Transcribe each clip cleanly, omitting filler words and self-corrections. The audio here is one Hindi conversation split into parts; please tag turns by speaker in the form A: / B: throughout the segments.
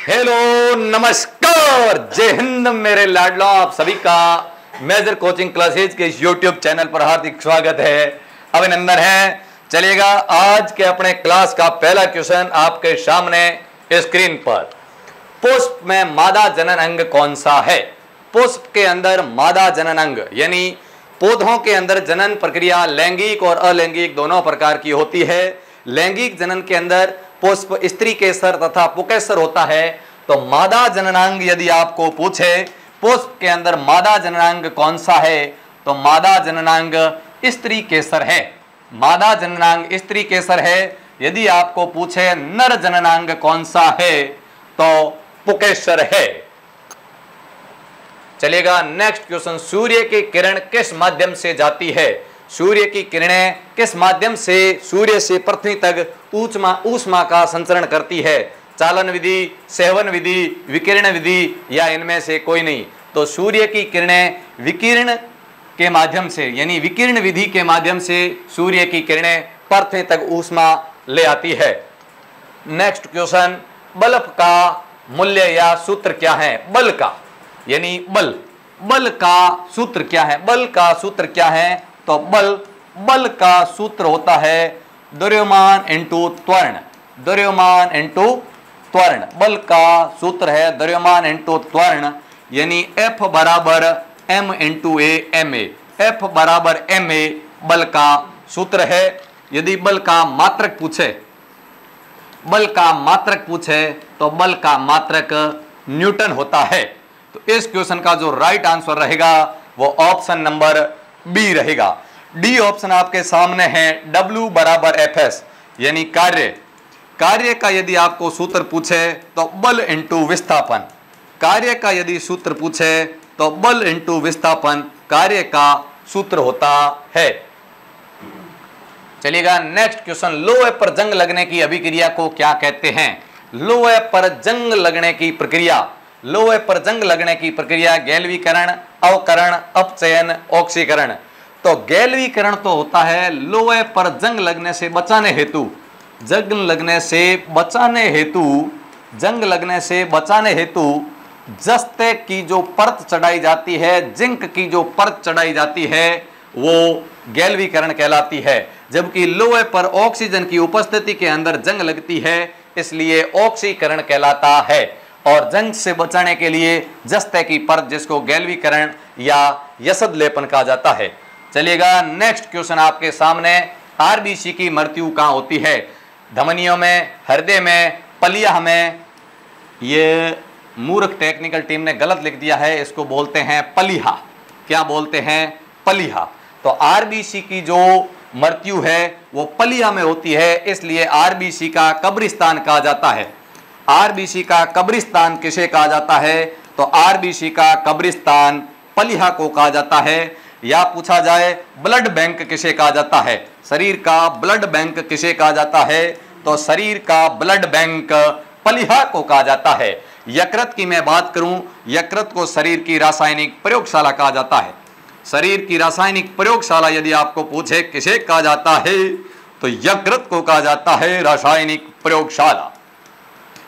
A: हेलो, नमस्कार, जय हिंद मेरे लाडलो। आप सभी का मेजर कोचिंग क्लासेज के इस यूट्यूब चैनल पर हार्दिक स्वागत है, अभिनंदन है। चलिएगा, आज के अपने क्लास का पहला क्वेश्चन आपके सामने स्क्रीन पर। पुष्प में मादा जनन अंग कौन सा है? पुष्प के अंदर मादा जनन अंग यानी पौधों के अंदर जनन प्रक्रिया लैंगिक और अलैंगिक दोनों प्रकार की होती है। लैंगिक जनन के अंदर पुष्प स्त्री केसर तथा पुकेसर होता है। तो मादा जननांग यदि आपको पूछे पुष्प के अंदर मादा जननांग कौन सा है, तो मादा जननांग स्त्री केसर है। मादा जननांग स्त्री केसर है। यदि आपको पूछे नर जननांग कौन सा है, तो पुकेसर है। चलिएगा, नेक्स्ट क्वेश्चन। सूर्य की किरण किस माध्यम से जाती है? सूर्य की किरणें किस माध्यम से सूर्य से पृथ्वी तक ऊष्मा का संचरण करती है? चालन विधि, सेवन विधि, विकिरण विधि या इनमें से कोई नहीं। तो सूर्य की किरणें विकिरण के माध्यम से यानी विकिरण विधि के माध्यम से सूर्य की किरणें पृथ्वी तक ऊष्मा ले आती है। Next question. बल्ब का मूल्य या सूत्र क्या है? बल का यानी बल का सूत्र क्या है? बल का सूत्र क्या है? तो बल का सूत्र होता है द्रव्यमान इंटू त्वरण। द्रव्यमान इंटू त्वरण बल का सूत्र है, द्रव्यमान इंटू त्वरण यानी F बराबर m into A M A. F बराबर m ए बल का सूत्र है। यदि बल का मात्रक पूछे तो बल का मात्रक न्यूटन होता है। तो इस क्वेश्चन का जो राइट आंसर रहेगा वो ऑप्शन नंबर बी रहेगा। डी ऑप्शन आपके सामने है, W बराबर Fs यानी कार्य का यदि आपको सूत्र पूछे तो बल इंटू विस्थापन। कार्य का यदि सूत्र पूछे तो बल इंटू विस्थापन कार्य का सूत्र होता है। चलिएगा, नेक्स्ट क्वेश्चन। लोहे पर जंग लगने की अभिक्रिया को क्या कहते हैं? लोहे पर जंग लगने की प्रक्रिया गैल्वीकरण, अवकरण, अपचयन, ऑक्सीकरण। तो गैल्वीकरण तो होता है लोहे पर जंग लगने से बचाने हेतु जस्ते की जो परत चढ़ाई जाती है, जिंक की जो परत चढ़ाई जाती है वो गैल्वीकरण कहलाती है। जबकि लोहे पर ऑक्सीजन की उपस्थिति के अंदर जंग लगती है, इसलिए ऑक्सीकरण कहलाता है। और जंग से बचाने के लिए जस्ते की परत जिसको गैल्वीकरण या यसद लेपन कहा जाता है। चलिएगा, नेक्स्ट क्वेश्चन आपके सामने। आरबीसी की मृत्यु कहाँ होती है? धमनियों में, हृदय में, पलिया में। ये मूर्ख टेक्निकल टीम ने गलत लिख दिया है, इसको बोलते हैं पलिहा। क्या बोलते हैं? पलिहा। तो आरबीसी की जो मृत्यु है वो पलिया में होती है, इसलिए आरबीसी का कब्रिस्तान कहा जाता है। आरबीसी का कब्रिस्तान किसे कहा जाता है? तो आरबीसी का कब्रिस्तान पलिहा को कहा जाता है। या पूछा जाए ब्लड बैंक किसे कहा जाता है? शरीर का ब्लड बैंक किसे कहा जाता है? तो शरीर का ब्लड बैंक पलिहा को कहा जाता है। यकृत की मैं बात करूं, यकृत को शरीर की रासायनिक प्रयोगशाला कहा जाता है। शरीर की रासायनिक प्रयोगशाला यदि आपको पूछे किसे कहा जाता है, तो यकृत को कहा जाता है रासायनिक प्रयोगशाला।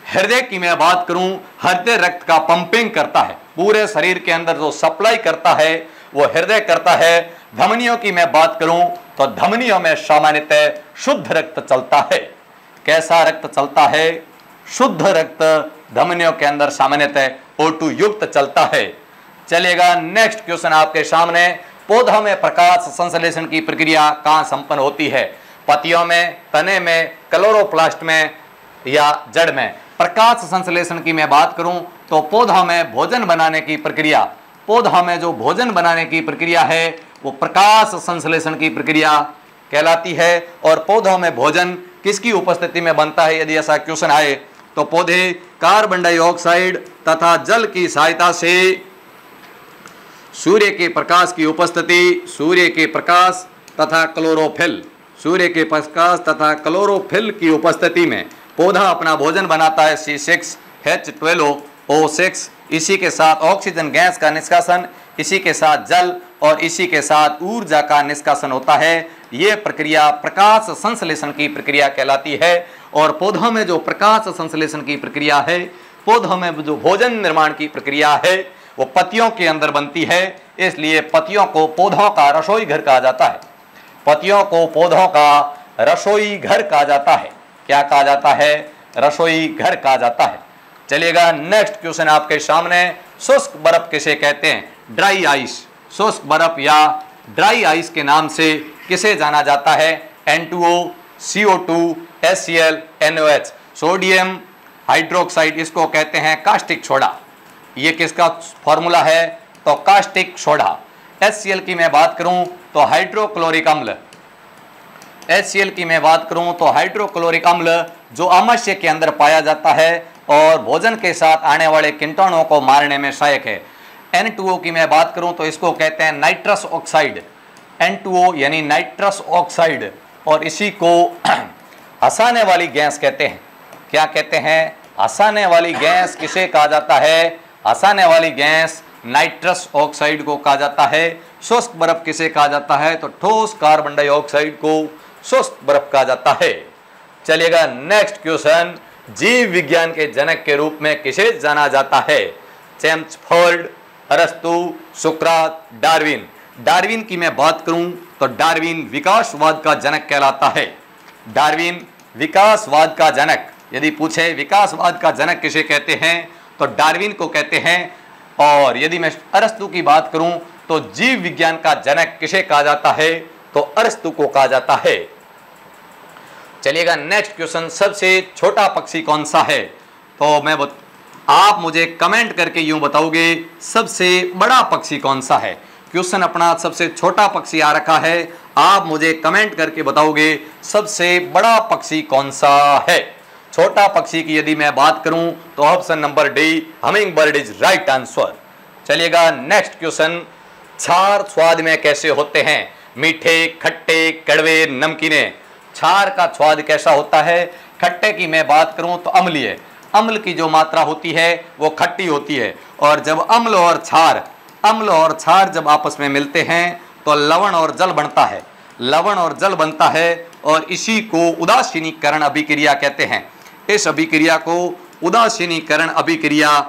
A: हृदय की मैं बात करूं, हृदय रक्त का पंपिंग करता है, पूरे शरीर के अंदर जो सप्लाई करता है वो हृदय करता है। धमनियों की मैं बात करूं तो धमनियों में सामान्यतः शुद्ध रक्त चलता है। कैसा रक्त चलता है? शुद्ध रक्त धमनियों के अंदर सामान्यतः O2 युक्त चलता है। चलिएगा, नेक्स्ट क्वेश्चन आपके सामने। पौधों में प्रकाश संश्लेषण की प्रक्रिया कहाँ संपन्न होती है? पत्तियों में, तने में, क्लोरोप्लास्ट में या जड़ में? प्रकाश संश्लेषण की मैं बात करूं तो पौधों में भोजन बनाने की प्रक्रिया, पौधों में जो भोजन बनाने की प्रक्रिया है वो प्रकाश संश्लेषण की प्रक्रिया कहलाती है। और पौधों में भोजन किसकी उपस्थिति में बनता है यदि ऐसा क्वेश्चन आए, तो पौधे कार्बन डाइऑक्साइड तथा जल की सहायता से सूर्य के प्रकाश की उपस्थिति, सूर्य के प्रकाश तथा क्लोरोफिल की उपस्थिति में पौधा अपना भोजन बनाता है। C6H12O6। इसी के साथ ऑक्सीजन गैस का निष्कासन, इसी के साथ जल और इसी के साथ ऊर्जा का निष्कासन होता है। ये प्रक्रिया प्रकाश संश्लेषण की प्रक्रिया कहलाती है। और पौधों में जो प्रकाश संश्लेषण की प्रक्रिया है पौधों में जो भोजन निर्माण की प्रक्रिया है वो पत्तियों के अंदर बनती है, इसलिए पत्तियों को पौधों का रसोई घर कहा जाता है। पत्तियों को पौधों का रसोई घर कहा जाता है। क्या कहा जाता है? रसोई घर कहा जाता है। चलिएगा नेक्स्ट क्वेश्चन आपके सामने, शुष्क बर्फ किसे कहते हैं? Dry ice. शुष्क बर्फ या ड्राई आइस के नाम से किसे जाना जाता है? N2O, CO2, HCl, NOH, sodium hydroxide, इसको कहते हैं कास्टिक सोडा। ये किसका फॉर्मूला है? तो कास्टिक सोडा। HCl की मैं बात करूं तो हाइड्रोक्लोरिक अम्ल। HCl की मैं बात करूं तो हाइड्रोक्लोरिक अम्ल जो आमाशय के अंदर पाया जाता है और भोजन के साथ आने वाले कीटाणुओं को मारने में सहायक है। N2O की मैं बात करूं तो इसको कहते हैं नाइट्रस ऑक्साइड। N2O यानी नाइट्रस ऑक्साइड, और इसी को हंसाने वाली गैस कहते हैं। क्या कहते हैं? हंसाने वाली गैस किसे कहा जाता है? हंसाने वाली गैस नाइट्रस ऑक्साइड को कहा जाता है। शुष्क बर्फ किसे कहा जाता है? तो ठोस कार्बन डाइऑक्साइड को शुष्क बर्फ कहा जाता है। चलिएगा नेक्स्ट क्वेश्चन, जीव विज्ञान के जनक के रूप में किसे जाना जाता है? चेम्सफोर्ड, अरस्तु, सुकरात, डार्विन। डार्विन की मैं बात करूं तो डार्विन विकासवाद का जनक कहलाता है। डार्विन विकासवाद का जनक, यदि पूछे विकासवाद का जनक किसे कहते हैं तो डार्विन को कहते हैं। और यदि मैं अरस्तु की बात करूं तो जीव विज्ञान का जनक किसे कहा जाता है? तो अरस्तु को कहा जाता है। चलिएगा नेक्स्ट क्वेश्चन, सबसे छोटा पक्षी कौन सा है? तो आप मुझे कमेंट करके यूं बताओगे सबसे बड़ा पक्षी कौन सा है। क्वेश्चन अपना सबसे छोटा पक्षी आ रखा है, आप मुझे कमेंट करके बताओगे सबसे बड़ा पक्षी कौन सा है। छोटा पक्षी की यदि मैं बात करूं तो option number D, humming bird is right answer. चलिएगा नेक्स्ट क्वेश्चन, क्षार स्वाद में कैसे होते हैं? मीठे, खट्टे, कड़वे, नमकीने। क्षार का स्वाद कैसा होता है? खट्टे की मैं बात करूं तो अम्लीय। अम्ल की जो मात्रा होती है वो खट्टी होती है, और जब अम्ल और क्षार जब आपस में मिलते हैं तो लवण और जल बनता है। लवण और जल बनता है और इसी को उदासीनीकरण अभिक्रिया कहते हैं। इस अभिक्रिया को उदासीनीकरण अभिक्रिया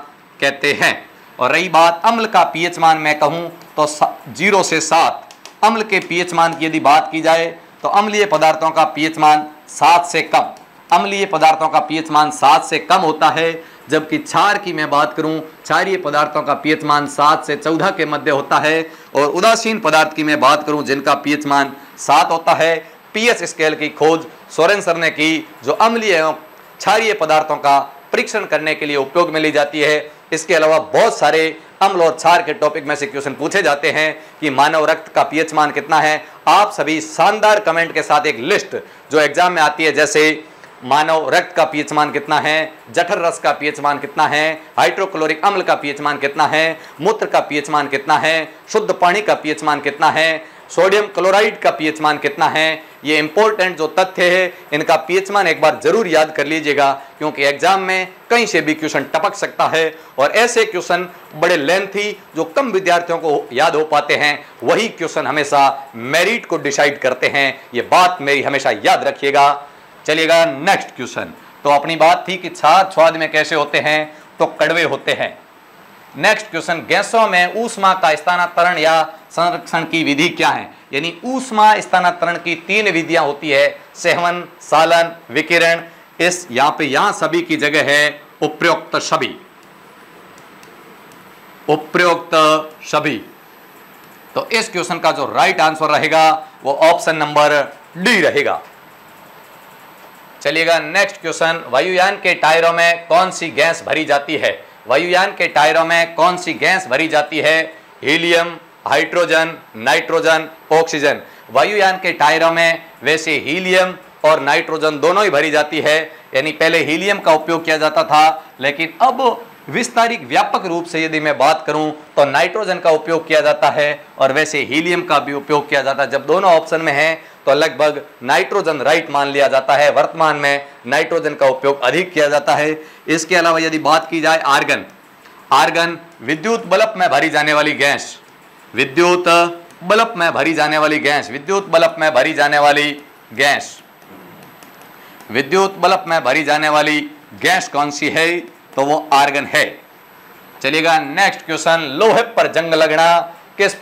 A: कहते हैं। और रही बात अम्ल का पीएच मान, मैं कहूं तो 0 से 7। अम्ल के पीएच मान की यदि बात की जाए तो अम्लीय पदार्थों का पीएच मान 7 से कम, अम्लीय पदार्थों का पीएच मान 7 से कम होता है। जबकि क्षार की मैं बात करूं, क्षारीय पदार्थों का पीएच मान 7 से 14 के मध्य होता है। और उदासीन पदार्थ की मैं बात करूं जिनका पीएच मान 7 होता है। पीएच स्केल की खोज सोरेन सर ने की, जो अम्लीय एवं क्षारीय पदार्थों का परीक्षण करने के लिए उपयोग में ली जाती है। इसके अलावा बहुत सारे अम्ल और क्षार के टॉपिक में से क्वेश्चन पूछे जाते हैं कि मानव रक्त का पीएच मान कितना है। आप सभी शानदार कमेंट के साथ एक लिस्ट जो एग्जाम में आती है, जैसे मानव रक्त का पीएच मान कितना है, जठर रस का पीएच मान कितना है, हाइड्रोक्लोरिक अम्ल का पीएच मान कितना है, मूत्र का पीएच मान कितना है, शुद्ध पानी का पीएच मान कितना है, सोडियम क्लोराइड का पीएच मान कितना है। ये इंपॉर्टेंट जो तथ्य है, इनका पीएच मान एक बार जरूर याद कर लीजिएगा, क्योंकि एग्जाम में कहीं से भी क्वेश्चन टपक सकता है। और ऐसे क्वेश्चन बड़े लेंथी जो कम विद्यार्थियों को याद हो पाते हैं, वही क्वेश्चन हमेशा मेरिट को डिसाइड करते हैं। ये बात मेरी हमेशा याद रखिएगा। चलिएगा नेक्स्ट क्वेश्चन, तो अपनी बात थी कि क्षार स्वाद में कैसे होते हैं, तो कड़वे होते हैं। नेक्स्ट क्वेश्चन, गैसों में ऊष्मा का स्थानांतरण या संरक्षण की विधि क्या है? यानी ऊष्मा स्थानांतरण की 3 विधियां होती है, सेवन, सालन, विकिरण। इस यहां सभी की जगह है उपरोक्त सभी, उपरोक्त सभी। तो इस क्वेश्चन का जो राइट आंसर रहेगा वो ऑप्शन नंबर डी रहेगा। चलिएगा नेक्स्ट क्वेश्चन, वायुयान के टायरों में कौन सी गैस भरी जाती है? वायुयान के टायरों में कौन सी गैस भरी जाती है? Helium, hydrogen, nitrogen, oxygen. वायुयान के टायरों में वैसे हीलियम और नाइट्रोजन दोनों ही भरी जाती है। यानी पहले हीलियम का उपयोग किया जाता था, लेकिन अब विस्तारित व्यापक रूप से यदि मैं बात करूं तो नाइट्रोजन का उपयोग किया जाता है और वैसे हीलियम का भी उपयोग किया जाता है। जब दोनों ऑप्शन में है तो लगभग नाइट्रोजन राइट मान लिया जाता है। वर्तमान में नाइट्रोजन का उपयोग अधिक किया जाता है। इसके अलावा यदि बात की जाए आर्गन, आर्गन विद्युत बल्ब में भरी जाने वाली गैस, विद्युत बल्ब में भरी जाने वाली गैस, विद्युत बल्ब में भरी जाने वाली गैस, विद्युत बल्ब में भरी जाने वाली गैस कौन सी है? तो वो आर्गन है। चलिएगा नेक्स्ट क्वेश्चन, लोहे पर जंग लगना किस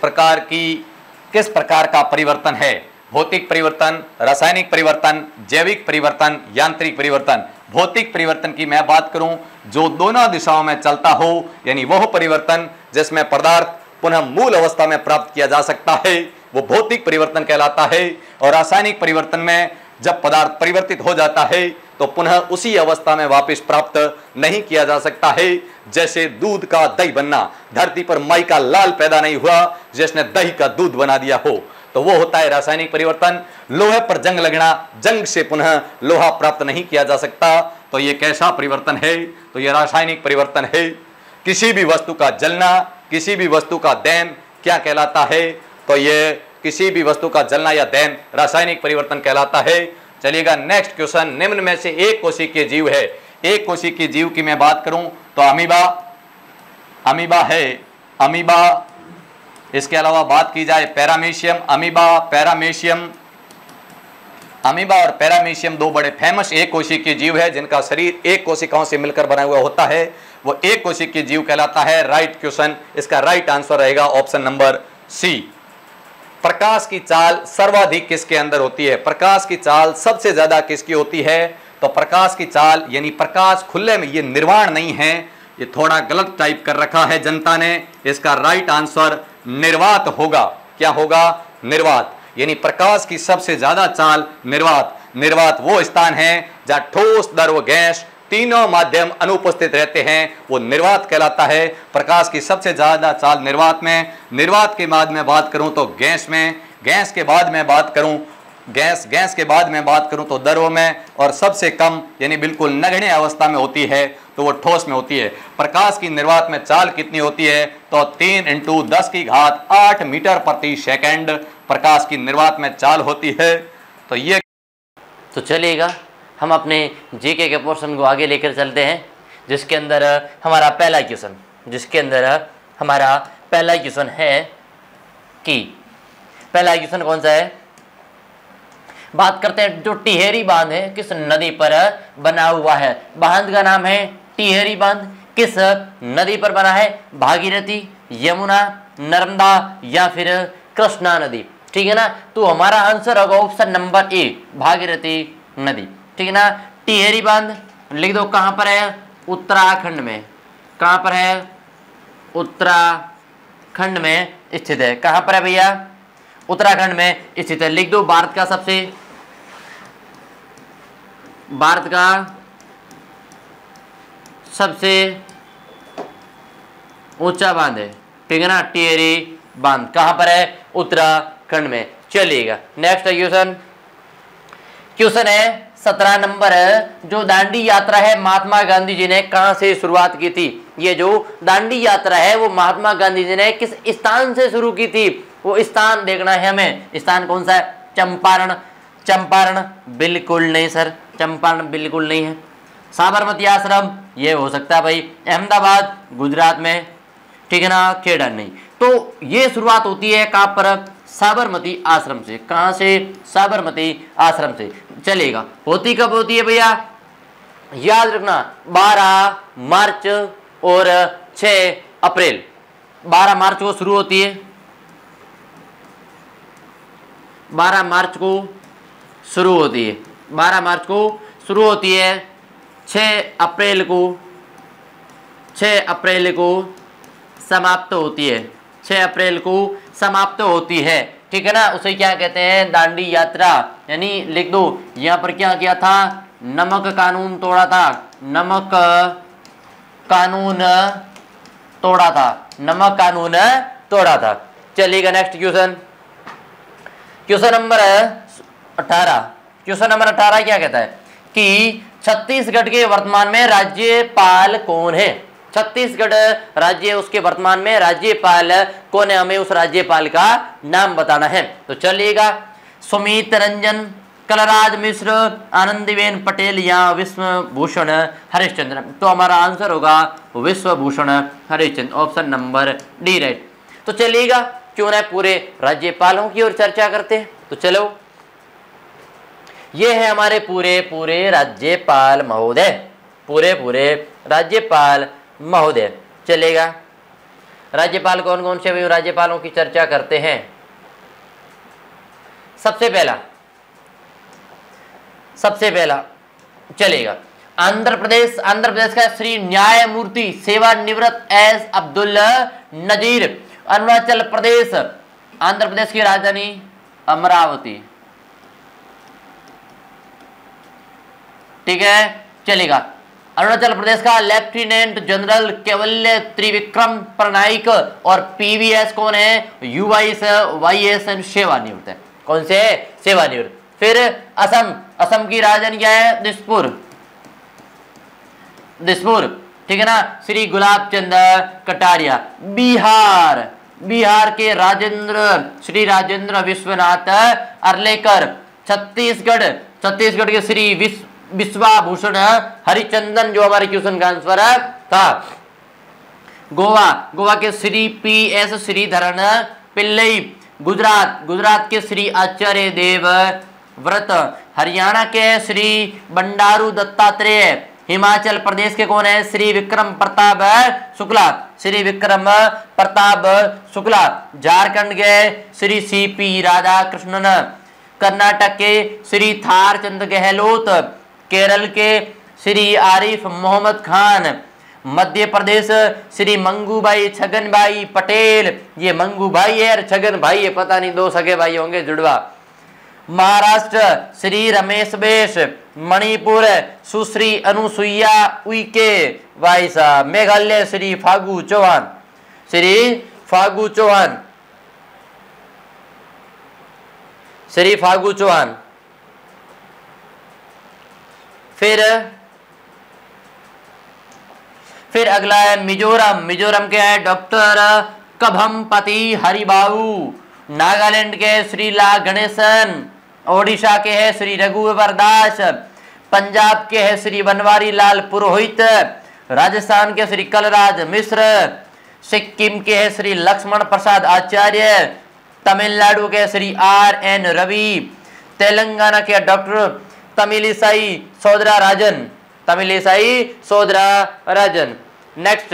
A: प्रकार का परिवर्तन है? भौतिक परिवर्तन, रासायनिक परिवर्तन, जैविक परिवर्तन, यांत्रिक परिवर्तन। भौतिक परिवर्तन की मैं बात करूं, जो दोनों दिशाओं में चलता हो, यानी वह परिवर्तन जिसमें पदार्थ पुनः मूल अवस्था में प्राप्त किया जा सकता है, वो भौतिक परिवर्तन कहलाता है। और रासायनिक परिवर्तन में जब पदार्थ परिवर्तित हो जाता है तो पुनः उसी अवस्था में वापस प्राप्त नहीं किया जा सकता है। जैसे दूध का दही बनना, धरती पर माई का लाल पैदा नहीं हुआ जिसने दही का दूध बना दिया हो, तो वो होता है रासायनिक परिवर्तन। लोहे पर जंग लगना, जंग से पुनः लोहा प्राप्त नहीं किया जा सकता, तो ये कैसा परिवर्तन है? तो ये रासायनिक परिवर्तन है। किसी भी वस्तु का जलना, किसी भी वस्तु का दहन क्या कहलाता है? तो ये किसी भी वस्तु का जलना या दहन रासायनिक परिवर्तन कहलाता है। चलिएगा नेक्स्ट क्वेश्चन, निम्न में से एक कोशिकीय जीव है। एक कोशिकीय जीव की मैं बात करूं तो अमीबा है, अमीबा। इसके अलावा बात की जाए पैरामीशियम, अमीबा और पैरामीशियम दो बड़े फेमस एक कोशिकीय जीव है जिनका शरीर एक कोशिकाओं से मिलकर बना हुआ होता है, वो एक कोशिकीय जीव कहलाता है। राइट क्वेश्चन, इसका राइट आंसर रहेगा ऑप्शन नंबर सी। प्रकाश की चाल सर्वाधिक किसके अंदर होती है? प्रकाश की चाल सबसे ज्यादा किसकी होती है? तो प्रकाश की चाल यानी प्रकाश खुले में, ये निर्वाण नहीं है, ये थोड़ा गलत टाइप कर रखा है जनता ने। इसका राइट आंसर निर्वात होगा। क्या होगा? निर्वात। यानी प्रकाश की सबसे ज्यादा चाल निर्वात। निर्वात वो स्थान है जहां ठोस, द्रव, गैस तीनों माध्यम अनुपस्थित रहते हैं, वो निर्वात कहलाता है। प्रकाश की सबसे ज्यादा चाल निर्वात में। निर्वात के बाद में बात करूं तो गैस में, गैस के बाद में बात करूं तो द्रव में, और सबसे कम यानी बिल्कुल नगण्य अवस्था में होती है तो वो ठोस में होती है। प्रकाश की निर्वात में चाल कितनी होती है? तो 3 × 10⁸ मीटर प्रति सेकंड प्रकाश की निर्वात में चाल होती है। तो ये
B: तो चलिएगा हम अपने जीके के पोर्शन को आगे लेकर चलते हैं, जिसके अंदर हमारा पहला क्वेश्चन है कि पहला क्वेश्चन कौन सा है? बात करते हैं, जो टिहरी बांध है किस नदी पर बना हुआ है? बांध का नाम है टिहरी बांध। किस नदी पर बना है? भागीरथी, यमुना, नर्मदा या फिर कृष्णा नदी। ठीक है ना, तो हमारा आंसर होगा ऑप्शन नंबर ए, भागीरथी नदी। ठीक है ना, टिहरी बांध लिख दो। कहां पर है? उत्तराखंड में। कहां पर है? उत्तराखंड में स्थित है। कहां पर है भैया? उत्तराखंड में स्थित है। लिख दो। भारत का सबसे ऊंचा बांध है। ठीक है ना, टिहरी बांध कहां पर है? उत्तराखंड में। चलिएगा नेक्स्ट क्वेश्चन है 17 नंबर, जो दांडी यात्रा है महात्मा गांधी जी ने कहां से शुरुआत की थी? ये जो दांडी यात्रा है वो महात्मा गांधी जी ने किस स्थान से शुरू की थी? वो स्थान देखना है हमें। स्थान कौन सा है? चंपारण बिल्कुल नहीं सर, चंपारण बिल्कुल नहीं है। साबरमती आश्रम ये हो सकता है भाई, अहमदाबाद गुजरात में। ठीक है ना, खेड़ा नहीं। तो ये शुरुआत होती है कहां पर? साबरमती आश्रम से। कहां से? साबरमती आश्रम से। चलेगा, होती कब होती है भैया? याद रखना, 12 मार्च और 6 अप्रैल। 12 मार्च को शुरू होती है, 12 मार्च को शुरू होती है, 12 मार्च को शुरू होती है, 6 अप्रैल को समाप्त होती है, 6 अप्रैल को समाप्त होती है। ठीक है ना, उसे क्या कहते हैं? दांडी यात्रा। यानी लिख दो, यहाँ पर क्या किया था? नमक कानून तोड़ा था, नमक कानून तोड़ा था। चलिएगा next question number 18। Question number 18 क्या कहता है कि छत्तीसगढ़ के वर्तमान में राज्यपाल कौन है? छत्तीसगढ़ राज्य, उसके वर्तमान में राज्यपाल कौन है? हमें उस राज्यपाल का नाम बताना है। तो चलिएगा, सुमित रंजन, कलराज मिश्र, आनंदीबेन पटेल या विश्वभूषण हरिश्चंद्र। तो हमारा आंसर होगा Vishwabhushan Harishchandra, option number D right. तो चलिएगा, क्यों ना पूरे राज्यपालों की ओर चर्चा करते हैं। तो चलो, ये है हमारे पूरे राज्यपाल महोदय। पूरे पूरे राज्यपाल महोदय। चलेगा, राज्यपाल कौन कौन से, राज्यपालों की चर्चा करते हैं। सबसे पहला चलेगा आंध्र प्रदेश का श्री न्यायमूर्ति सेवानिवृत्त एस अब्दुल नजीर। अरुणाचल प्रदेश, आंध्र प्रदेश की राजधानी अमरावती, ठीक है, चलेगा। अरुणाचल प्रदेश का लेफ्टिनेंट जनरल केवल्य त्रिविक्रम परनाइक और पीवीएस कौन है, यूवाईएस सेवानिवृत्त है। कौन से, सेवानिवृत्त। फिर असम की राजधानी क्या है, दिसपुर, ठीक है ना, श्री गुलाब चंद कटारिया। बिहार के श्री राजेंद्र विश्वनाथ अर्लेकर। छत्तीसगढ़ के श्री विश्वाभूषण हरिचंदन, जो हमारे क्वेश्चन का आंसर था। गोवा के श्री PS श्रीधरन पिल्लई। गुजरात के श्री आचार्य देव व्रत। हरियाणा के श्री बंडारू दत्तात्रेय। हिमाचल प्रदेश के कौन है, श्री विक्रम प्रताप शुक्ला। झारखंड के श्री CP राधाकृष्णन। कर्नाटक के श्री थार चंद गहलोत। केरल के श्री आरिफ मोहम्मद खान। मध्य प्रदेश श्री मंगूभाई छगन भाई पटेल। ये मंगू भाई है और छगन भाई है, पता नहीं दो सगे भाई होंगे जुड़वा। महाराष्ट्र श्री रमेश बेश। मणिपुर सुश्री अनुसुईया उइके भाई साहब। मेघालय श्री फागू चौहान। फिर अगला है मिजोरम के है डॉक्टर कभमपति हरिबाबू। नागालैंड के श्री ला गणेशन। ओडिशा के है श्री रघुवर दास। पंजाब के है श्री बनवारी लाल पुरोहित। राजस्थान के श्री कलराज मिश्र। सिक्किम के है श्री लक्ष्मण प्रसाद आचार्य। तमिलनाडु के श्री RN रवि। तेलंगाना के डॉक्टर तमिलिसाई सौदरा राजन। नेक्स्ट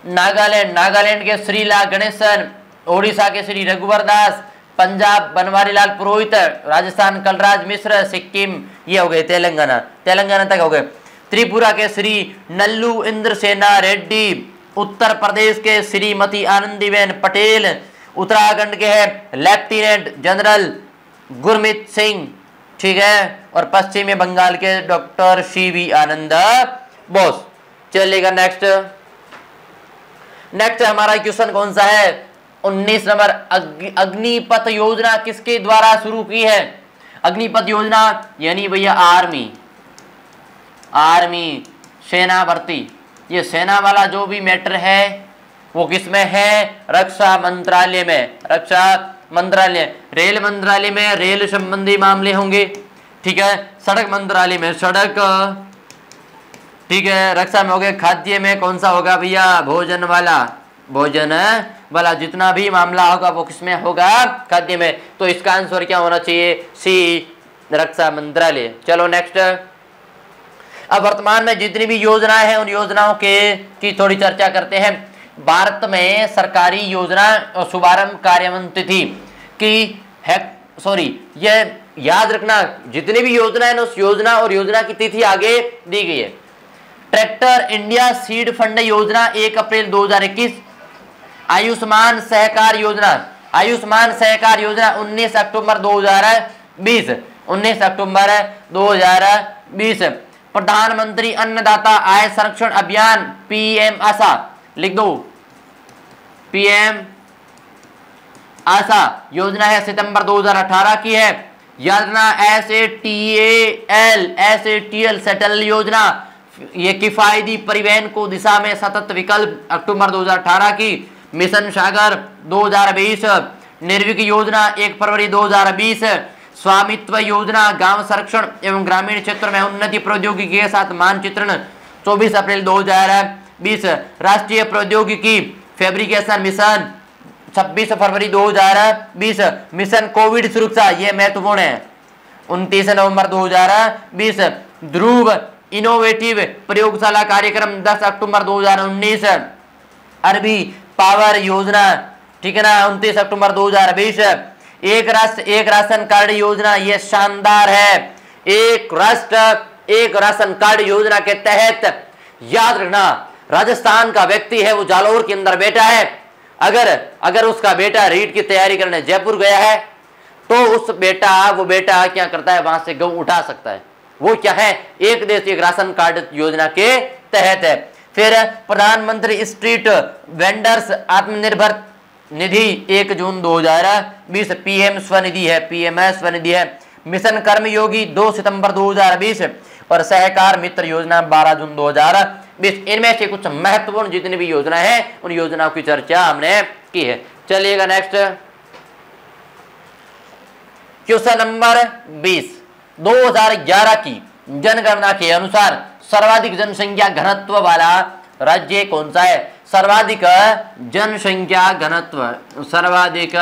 B: नागालैंड के श्री ला गणेशन। ओडिशा के श्री रघुवर दास। पंजाब बनवारी लाल पुरोहित। राजस्थान कलराज मिश्र। सिक्किम ये हो गए, तेलंगाना तक हो गए। त्रिपुरा के श्री नल्लू इंद्रसेना रेड्डी। उत्तर प्रदेश के श्रीमती आनंदीबेन पटेल। उत्तराखंड के है लेफ्टिनेंट जनरल गुरमीत सिंह, ठीक है, और पश्चिमी बंगाल के डॉक्टर CV आनंद बोस। चलेगा नेक्स्ट हमारा क्वेश्चन कौन सा है, 19 नंबर। अग्निपथ योजना किसके द्वारा शुरू की है। अग्निपथ योजना यानी भैया आर्मी सेना भर्ती। ये सेना वाला जो भी मैटर है वो किसमें है, रक्षा मंत्रालय में। रेल मंत्रालय में रेल संबंधी मामले होंगे, ठीक है। सड़क मंत्रालय में सड़क, ठीक है। रक्षा में हो गए। खाद्य में कौन सा होगा भैया, भोजन वाला जितना भी मामला होगा वो किसमें होगा, खाद्य में। तो इसका आंसर क्या होना चाहिए, C रक्षा मंत्रालय। चलो नेक्स्ट। अब वर्तमान में जितनी भी योजनाएं हैं उन योजनाओं की थोड़ी चर्चा करते हैं। भारत में सरकारी योजना और शुभारंभ कार्यान्वयन तिथि की है, ये याद रखना, जितनी भी योजना है उस योजना और योजना की तिथि आगे दी गई है। ट्रैक्टर इंडिया सीड फंड योजना 1 अप्रैल 2021। आयुष्मान सहकार योजना 19 अक्टूबर 2020। प्रधानमंत्री अन्नदाता आय संरक्षण अभियान PM आशा, लिख दो, PM आशा योजना है, सितंबर 2018 की है। योजना SATL सेटल योजना, ये किफायती परिवहन को दिशा में सतत विकल्प, अक्टूबर 2018 की। मिशन सागर 2020। निर्विक योजना 1 फरवरी 2020। स्वामित्व योजना गांव संरक्षण एवं ग्रामीण क्षेत्र में उन्नति प्रौद्योगिकी के साथ मानचित्रण 24 अप्रैल 2020। राष्ट्रीय प्रौद्योगिकी फैब्रिकेशन मिशन 26 फरवरी 2020। मिशन कोविड सुरक्षा, ये महत्वपूर्ण है, 29 नवंबर 2020। ध्रुव इनोवेटिव प्रयोगशाला कार्यक्रम 10 अक्टूबर 2019। अरबी पावर योजना, ठीक है ना, 29 अक्टूबर 2020। एक राष्ट्र एक राशन कार्ड योजना, ये शानदार है। एक राष्ट्र एक राशन कार्ड योजना के तहत, याद रखना, राजस्थान का व्यक्ति है, वो जालौर के अंदर बैठा है, अगर उसका बेटा रीट की तैयारी करने जयपुर गया है तो वो बेटा क्या करता है, वहां से गेहूं उठा सकता है। वो क्या है, एक देश एक राशन कार्ड योजना के तहत है। फिर प्रधानमंत्री स्ट्रीट वेंडर्स आत्मनिर्भर निधि 1 जून 2020, पीएम स्वनिधि है, पीएमएस स्वनिधि है। मिशन कर्मयोगी 2 सितंबर 2020 और सहकार मित्र योजना 12 जून 2020। इनमें से कुछ महत्वपूर्ण जितनी भी योजना है उन योजनाओं की चर्चा हमने की है। चलिएगा नेक्स्ट क्वेश्चन नंबर 20। 2011 की जनगणना के अनुसार सर्वाधिक जनसंख्या घनत्व वाला राज्य कौन सा है? सर्वाधिक जनसंख्या घनत्व, सर्वाधिक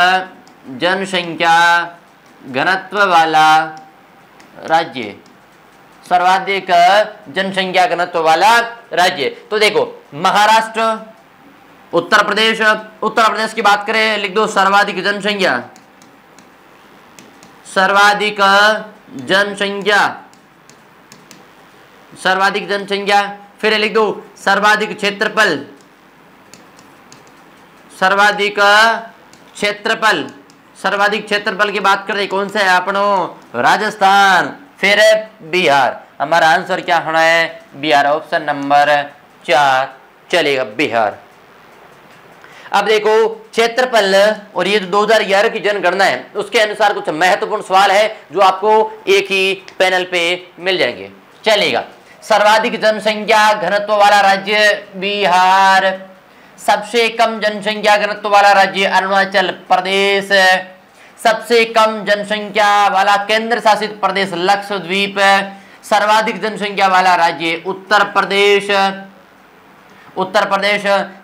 B: जनसंख्या घनत्व वाला राज्य, सर्वाधिक जनसंख्या घनत्व वाला राज्य। तो देखो, महाराष्ट्र, उत्तर प्रदेश की बात करें, लिख दो सर्वाधिक जनसंख्या, सर्वाधिक जनसंख्या। फिर लिख दो सर्वाधिक क्षेत्रफल, सर्वाधिक क्षेत्रफल की बात करें, कौन सा है अपनो? राजस्थान। फिर बिहार। हमारा आंसर क्या होना है? बिहार, ऑप्शन नंबर 4 चलेगा, बिहार। अब देखो क्षेत्रफल और ये 2011 की जनगणना है, उसके अनुसार कुछ महत्वपूर्ण सवाल है जो आपको एक ही पैनल पे मिल जाएंगे। चलेगा, सर्वाधिक जनसंख्या घनत्व वाला राज्य बिहार, सबसे कम जनसंख्या घनत्व वाला राज्य अरुणाचल प्रदेश, सबसे कम जनसंख्या वाला केंद्र शासित प्रदेश लक्षद्वीप, सर्वाधिक जनसंख्या वाला राज्य उत्तर प्रदेश,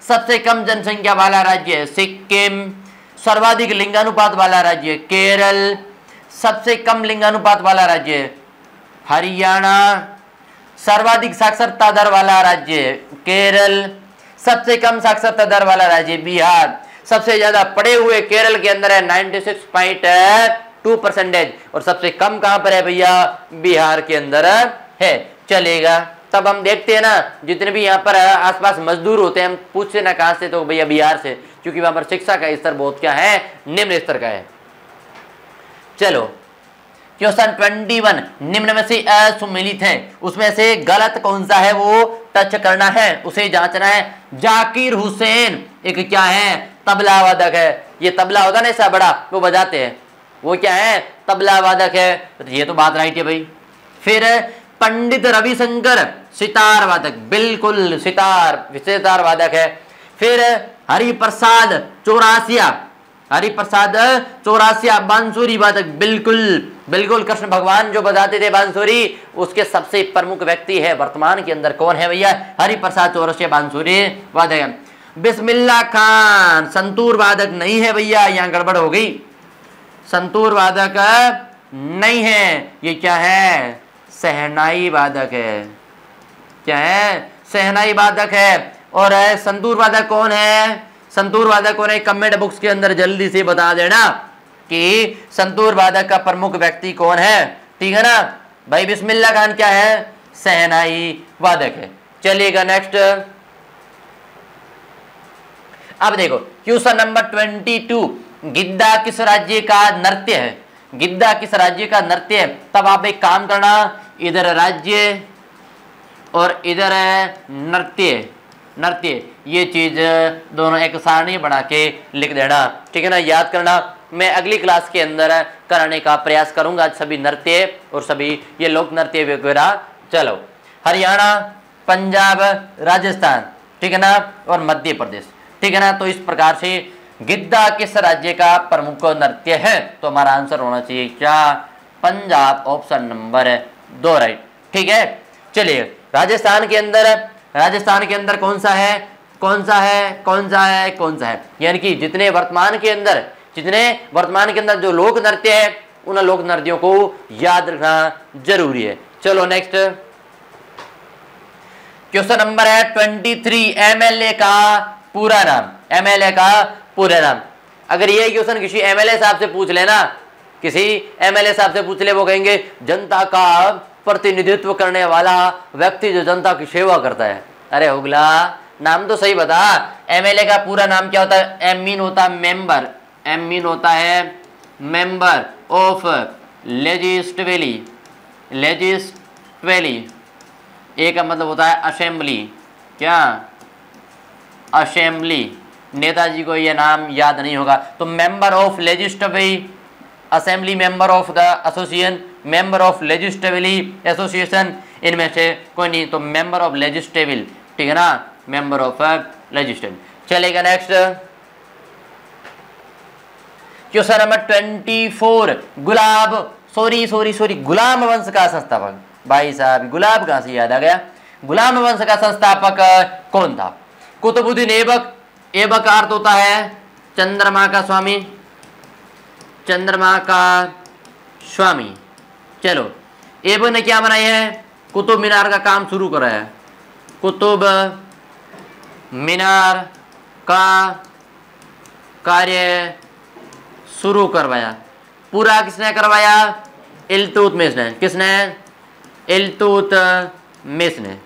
B: सबसे कम जनसंख्या वाला राज्य सिक्किम, सर्वाधिक लिंगानुपात वाला राज्य केरल, सबसे कम लिंगानुपात वाला राज्य हरियाणा, सर्वाधिक साक्षरता दर वाला राज्य केरल, सबसे कम साक्षरता दर वाला राज्य बिहार, सबसे ज्यादा पढ़े हुए केरल के अंदर है 96.2% और सबसे कम कहां पर है भैया? बिहार के अंदर है। चलेगा, तब हम देखते हैं ना, जितने भी यहाँ पर आसपास मजदूर होते हैं, हम पूछते ना कहां से, तो भैया बिहार से, क्योंकि वहां पर शिक्षा का स्तर बहुत क्या है? निम्न स्तर का है। चलो क्वेश्चन 21, निम्न में से असुमेलित है, उसमें से गलत कौन सा है वो टच करना है, उसे जांचना है। जाकिर हुसैन एक क्या है? तबला वादक है। ये तबला होता ना ऐसा बड़ा, वो बजाते हैं, वो क्या है? तबला वादक है। तो ये तो बात राइट है भाई। फिर पंडित रविशंकर सितार वादक, बिल्कुल सितार वादक है। फिर हरिप्रसाद चौरासिया बांसुरी वादक, बिल्कुल कृष्ण भगवान जो बजाते थे बांसुरी, उसके सबसे प्रमुख व्यक्ति है वर्तमान के अंदर, कौन है भैया? हरिप्रसाद चौरसिया बांसुरी वादक। बिस्मिल्लाह खान संतूर वादक नहीं है भैया, यहाँ गड़बड़ हो गई, संतूर वादक नहीं है। ये क्या है? सहनाई वादक है। क्या है? सहनाई वादक है। और संतूर वादक कौन है? संतूर वादक कौन है? कमेंट बॉक्स के अंदर जल्दी से बता देना कि संतूर वादक का प्रमुख व्यक्ति कौन है, ठीक है ना भाई? बिस्मिल्लाह खान क्या है? सहनाई वादक है। चलिएगा नेक्स्ट। अब देखो क्वेश्चन नंबर 22, गिद्दा किस राज्य का नृत्य है? गिद्दा किस राज्य का नृत्य है? तब आप एक काम करना, इधर राज्य और इधर है नृत्य, ये चीज दोनों एक सारणी बना के लिख देना, ठीक है ना? याद करना, मैं अगली क्लास के अंदर कराने का प्रयास करूंगा सभी नृत्य और सभी ये लोक नृत्य वगैरह। चलो, हरियाणा, पंजाब, राजस्थान, ठीक है ना, और मध्य प्रदेश, ठीक है ना? तो इस प्रकार से गिद्दा किस राज्य का प्रमुख नृत्य है? तो हमारा आंसर होना चाहिए क्या? पंजाब, ऑप्शन नंबर 2 राइट, ठीक है। चलिए, राजस्थान के अंदर कौन सा है? यानी कि जितने वर्तमान के अंदर जो लोक नृत्य है, उन लोक नृत्यों को याद रखना जरूरी है। चलो नेक्स्ट। क्वेश्चन नंबर है 23, एमएलए का पूरा नाम, एमएलए का पूरा नाम। अगर ये क्वेश्चन किसी एमएलए साहब से पूछ लेना, किसी एमएलए साहब से पूछ ले, वो कहेंगे जनता का प्रतिनिधित्व करने वाला व्यक्ति जो जनता की सेवा करता है। अरे हुगला, नाम तो सही बता। एमएलए का पूरा नाम क्या होता है? एम मीन होता है मेंबर, एम मीन होता है मेंबर ऑफ लेजिस्लेटिवली, लेजिस्लेटिवली, ए का मतलब होता है असेंबली, क्या? असेंबली। नेताजी को यह नाम याद नहीं होगा, तो member of legislative assembly, member of the association, member of legislatively association, इनमें से कोई नहीं, तो मेंबर ऑफ लेजिस्लेटिव, ठीक है ना, मेंबर ऑफ लेजिस्लेटिव। चलेगा नेक्स्ट क्वेश्चन नंबर 24, गुलाब गुलाम वंश का संस्थापक। भाई साहब, गुलाब कहां से याद आ गया? गुलाम वंश का संस्थापक कौन था? कुतुबुद्दीन ऐबक। ऐबक का अर्थ होता है चंद्रमा का स्वामी, चंद्रमा का स्वामी। चलो, ऐबक ने क्या बनाई है? कुतुब मीनार का काम शुरू करा है, कुतुब मीनार का कार्य शुरू करवाया। पूरा किसने करवाया? इल्तुतमिश ने। किसने? इल्तुतमिश ने।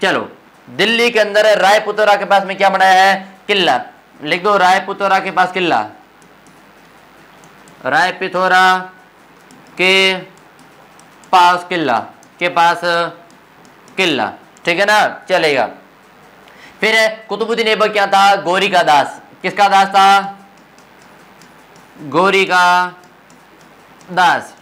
B: चलो, दिल्ली के अंदर रायपुतरा के पास में क्या बनाया है? किला। लिख दो, रायपुतरा के पास किला, रायपिथोरा के पास किला, के पास किला, ठीक है ना, चलेगा। फिर कुतुबुद्दीन ऐबक क्या था? गौरी का दास। किसका दास था? गौरी का दास।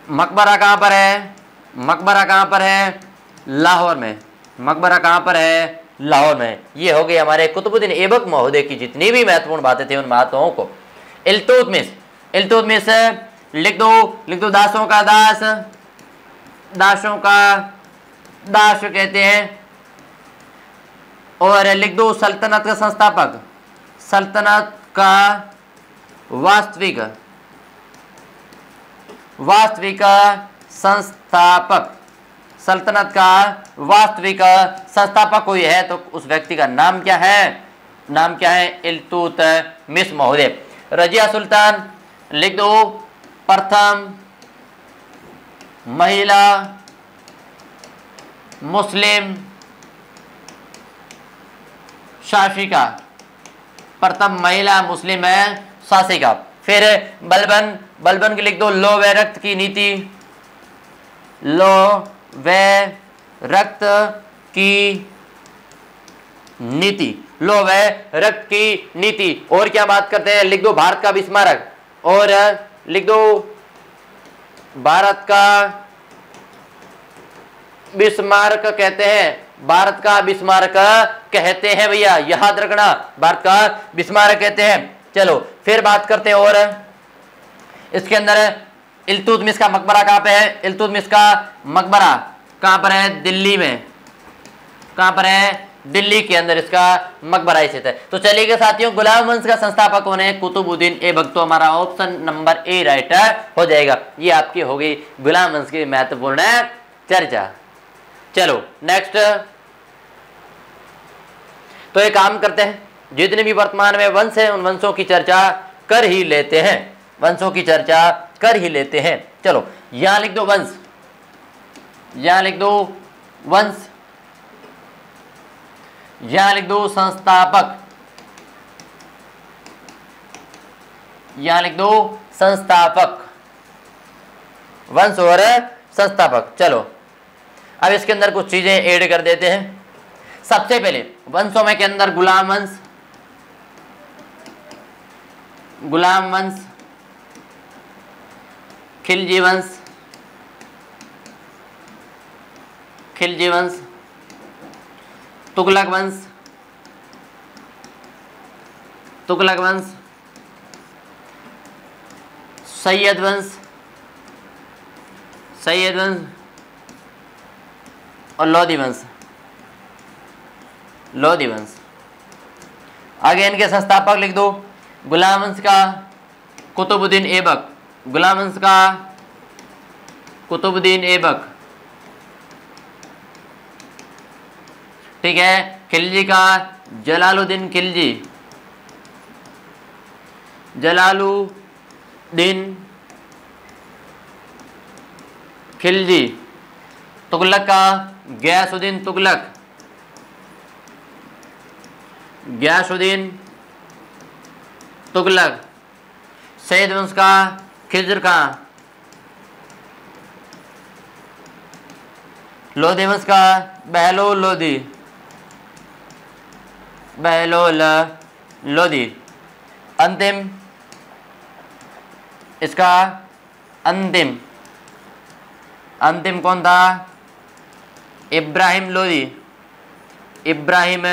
B: मकबरा कहां पर है? मकबरा कहां पर है? लाहौर में। मकबरा कहां पर है? लाहौर में। ये हो गई हमारे कुतुबुद्दीन ऐबक महोदय की जितनी भी महत्वपूर्ण बातें थी, उन बातों को। इल्तुतमिश, इल्तुतमिश लिख दो, दासों का दास, दासों का दास कहते हैं। और लिख दो, सल्तनत का संस्थापक, सल्तनत का वास्तविक संस्थापक, सल्तनत का वास्तविक संस्थापक कोई है तो उस व्यक्ति का नाम क्या है? नाम क्या है? इल्तुतमिश महोदय। रजिया सुल्तान लिख दो, प्रथम महिला मुस्लिम शासिका, प्रथम महिला मुस्लिम है शासिका। फिर बलबन की लिख दो, लो व रक्त की नीति, लो व रक्त की नीति, लो व रक्त की नीति। और क्या बात करते हैं? लिख दो, भारत का विस्मारक। और लिख दो, भारत का विस्मारक कहते हैं, भारत का विस्मारक कहते हैं भैया, याद रखना, भारत का विस्मारक कहते हैं। चलो, फिर बात करते हैं। और इसके अंदर इल्तुतमिश का मकबरा कहां पे है? इल्तुतमिश का मकबरा कहां पर है? दिल्ली में। कहां पर है? दिल्ली के अंदर इसका मकबरा स्थित है। तो चलिए साथियों, गुलाम वंश का संस्थापक कौन है? कुतुबुद्दीन ऐबक। तो हमारा ऑप्शन नंबर ए राइट हो जाएगा। ये आपकी हो गई गुलाम वंश की महत्वपूर्ण चर्चा। चलो नेक्स्ट। तो एक काम करते हैं, जितने भी वर्तमान में वंश है उन वंशों की चर्चा कर ही लेते हैं, वंशों की चर्चा कर ही लेते हैं। चलो, यहां लिख दो वंश, यहां लिख दो वंश, यहां लिख दो संस्थापक, यहां लिख दो संस्थापक, वंश और संस्थापक। चलो, अब इसके अंदर कुछ चीजें ऐड कर देते हैं। सबसे पहले वंशों में के अंदर गुलाम वंश, गुलाम वंश, खिलजी वंश, खिलजी वंश, तुगलक वंश, तुगलक वंश, सैयद वंश, सैयद वंश और लोधी वंश, लोधी वंश। आगे इनके संस्थापक लिख दो। गुलाम वंश का कुतुबुद्दीन ऐबक, गुलाम वंश का कुतुबुद्दीन ऐबक, ठीक है। खिलजी का जलालुद्दीन खिलजी, जलालुद्दीन खिलजी। तुगलक का गयासुद्दीन तुगलक, गयासुद्दीन तुगलक। सैयद वंश का खिज्र खां, लोधी वंश का बहलोल लोधी, बहलोल लोधी। अंतिम इसका अंतिम कौन था? इब्राहिम लोधी, इब्राहिम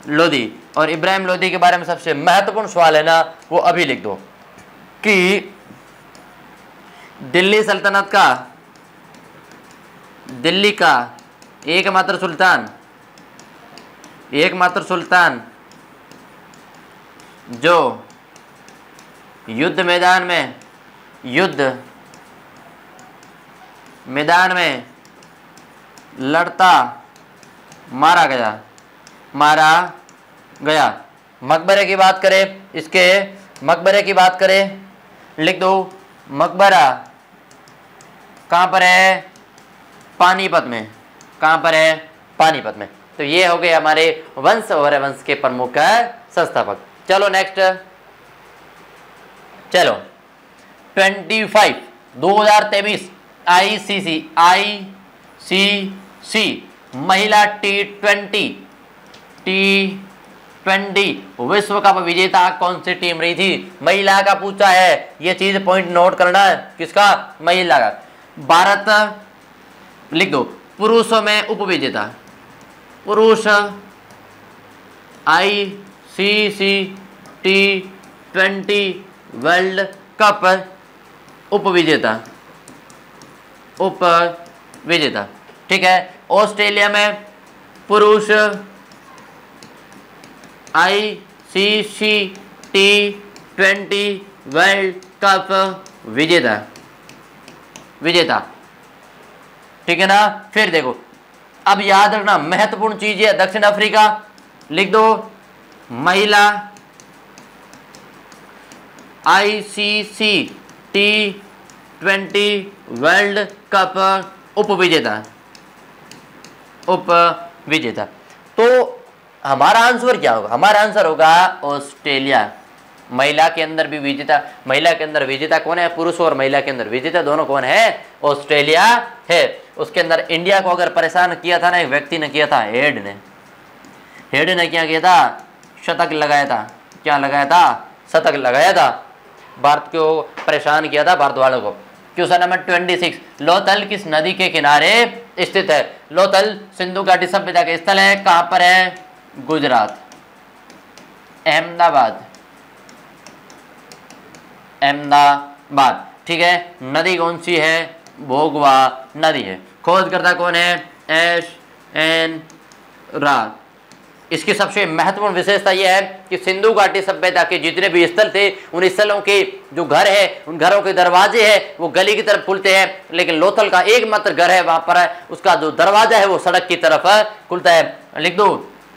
B: लोधी। और इब्राहिम लोधी के बारे में सबसे महत्वपूर्ण सवाल है ना, वो अभी लिख दो कि दिल्ली सल्तनत का, दिल्ली का एकमात्र सुल्तान जो युद्ध मैदान में लड़ता मारा गया। मकबरे की बात करें, इसके मकबरे की बात करें, लिख दो मकबरा कहाँ पर है? पानीपत में। कहाँ पर है? पानीपत में। तो ये हो गए हमारे वंश और वंश के प्रमुख संस्थापक। चलो नेक्स्ट, चलो 25 2023 आईसीसी महिला T20 विश्व कप विजेता कौन सी टीम रही थी? महिला का पूछा है, ये चीज पॉइंट नोट करना है। किसका? महिला का। भारत लिख दो। पुरुषों में उपविजेता, पुरुष आईसीसी T20 वर्ल्ड कप उपविजेता, ठीक है। ऑस्ट्रेलिया में पुरुष आईसीसी T20 वर्ल्ड कप विजेता, ठीक है ना। फिर देखो, अब याद रखना महत्वपूर्ण चीज है, दक्षिण अफ्रीका लिख दो। महिला आईसीसी T20 वर्ल्ड कप उपविजेता। तो हमारा आंसर क्या होगा? हमारा आंसर होगा ऑस्ट्रेलिया। महिला के अंदर भी विजेता, महिला के अंदर विजेता कौन है? पुरुष और महिला के अंदर विजेता दोनों कौन है? ऑस्ट्रेलिया है। उसके अंदर इंडिया को अगर परेशान किया था ना, एक व्यक्ति ने किया था, हेड ने क्या किया था? शतक लगाया था। क्या लगाया था? शतक लगाया था। भारत को परेशान किया था, भारत वालों को। क्वेश्चन नंबर 26, लोथल किस नदी के किनारे स्थित है? लोथल सिंधु घाटी सभ्यता के स्थल है। कहां पर है? गुजरात, अहमदाबाद, ठीक है। नदी कौन सी है? भोगवा नदी है। खोज करता कौन है? एस.एन. राव। इसकी सबसे महत्वपूर्ण विशेषता यह है कि सिंधु घाटी सभ्यता के जितने भी स्थल थे, उन स्थलों के जो घर है, उन घरों के दरवाजे हैं वो गली की तरफ खुलते हैं, लेकिन लोथल का एकमात्र घर है वहां पर है, उसका जो दरवाजा है वो सड़क की तरफ खुलता है।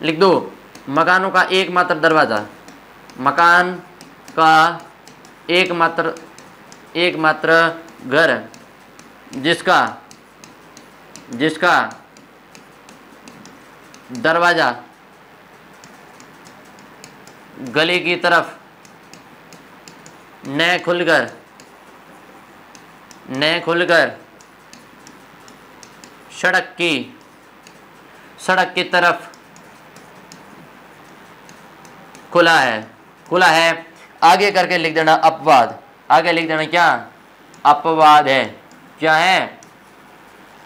B: लिख दो मकानों का एकमात्र दरवाजा, मकान का एकमात्र घर जिसका दरवाजा गली की तरफ न खुलकर सड़क की तरफ खुला है। आगे करके लिख देना अपवाद। आगे लिख देना क्या? अपवाद है। क्या है?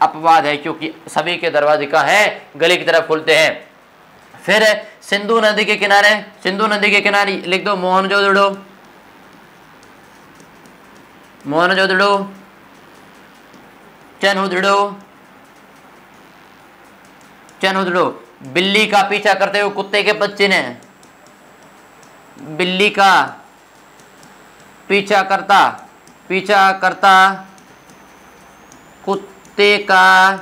B: अपवाद है, क्योंकि सभी के दरवाजे का है गली की तरफ खुलते हैं। फिर सिंधु नदी के किनारे लिख दो मोहनजोदड़ो, चनहुदड़ो। बिल्ली का पीछा करते हुए कुत्ते के बच्चे ने, बिल्ली का पीछा करता कुत्ते का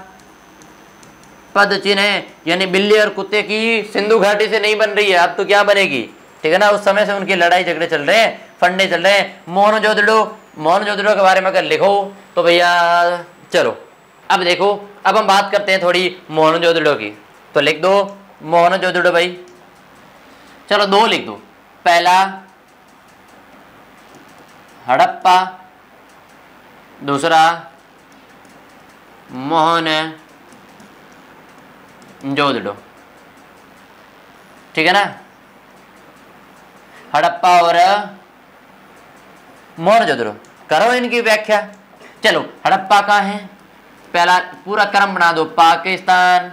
B: पद चिन्ह यानी बिल्ली और कुत्ते की सिंधु घाटी से नहीं बन रही है, अब तो क्या बनेगी, ठीक है ना। उस समय से उनकी लड़ाई झगड़े चल रहे हैं, फंडे चल रहे हैं। मोहनजोदड़ो के बारे में अगर लिखो तो भैया चलो अब देखो, अब हम बात करते हैं थोड़ी मोहनजोदड़ो की। तो लिख दो मोहनजोदड़ो भाई, चलो 2 लिख दो। पहला हड़प्पा, दूसरा मोहनजोदड़ो, ठीक है ना। हड़प्पा और मोहनजोदड़ो, करो इनकी व्याख्या। चलो हड़प्पा कहाँ है, पहला पूरा क्रम बना दो। पाकिस्तान,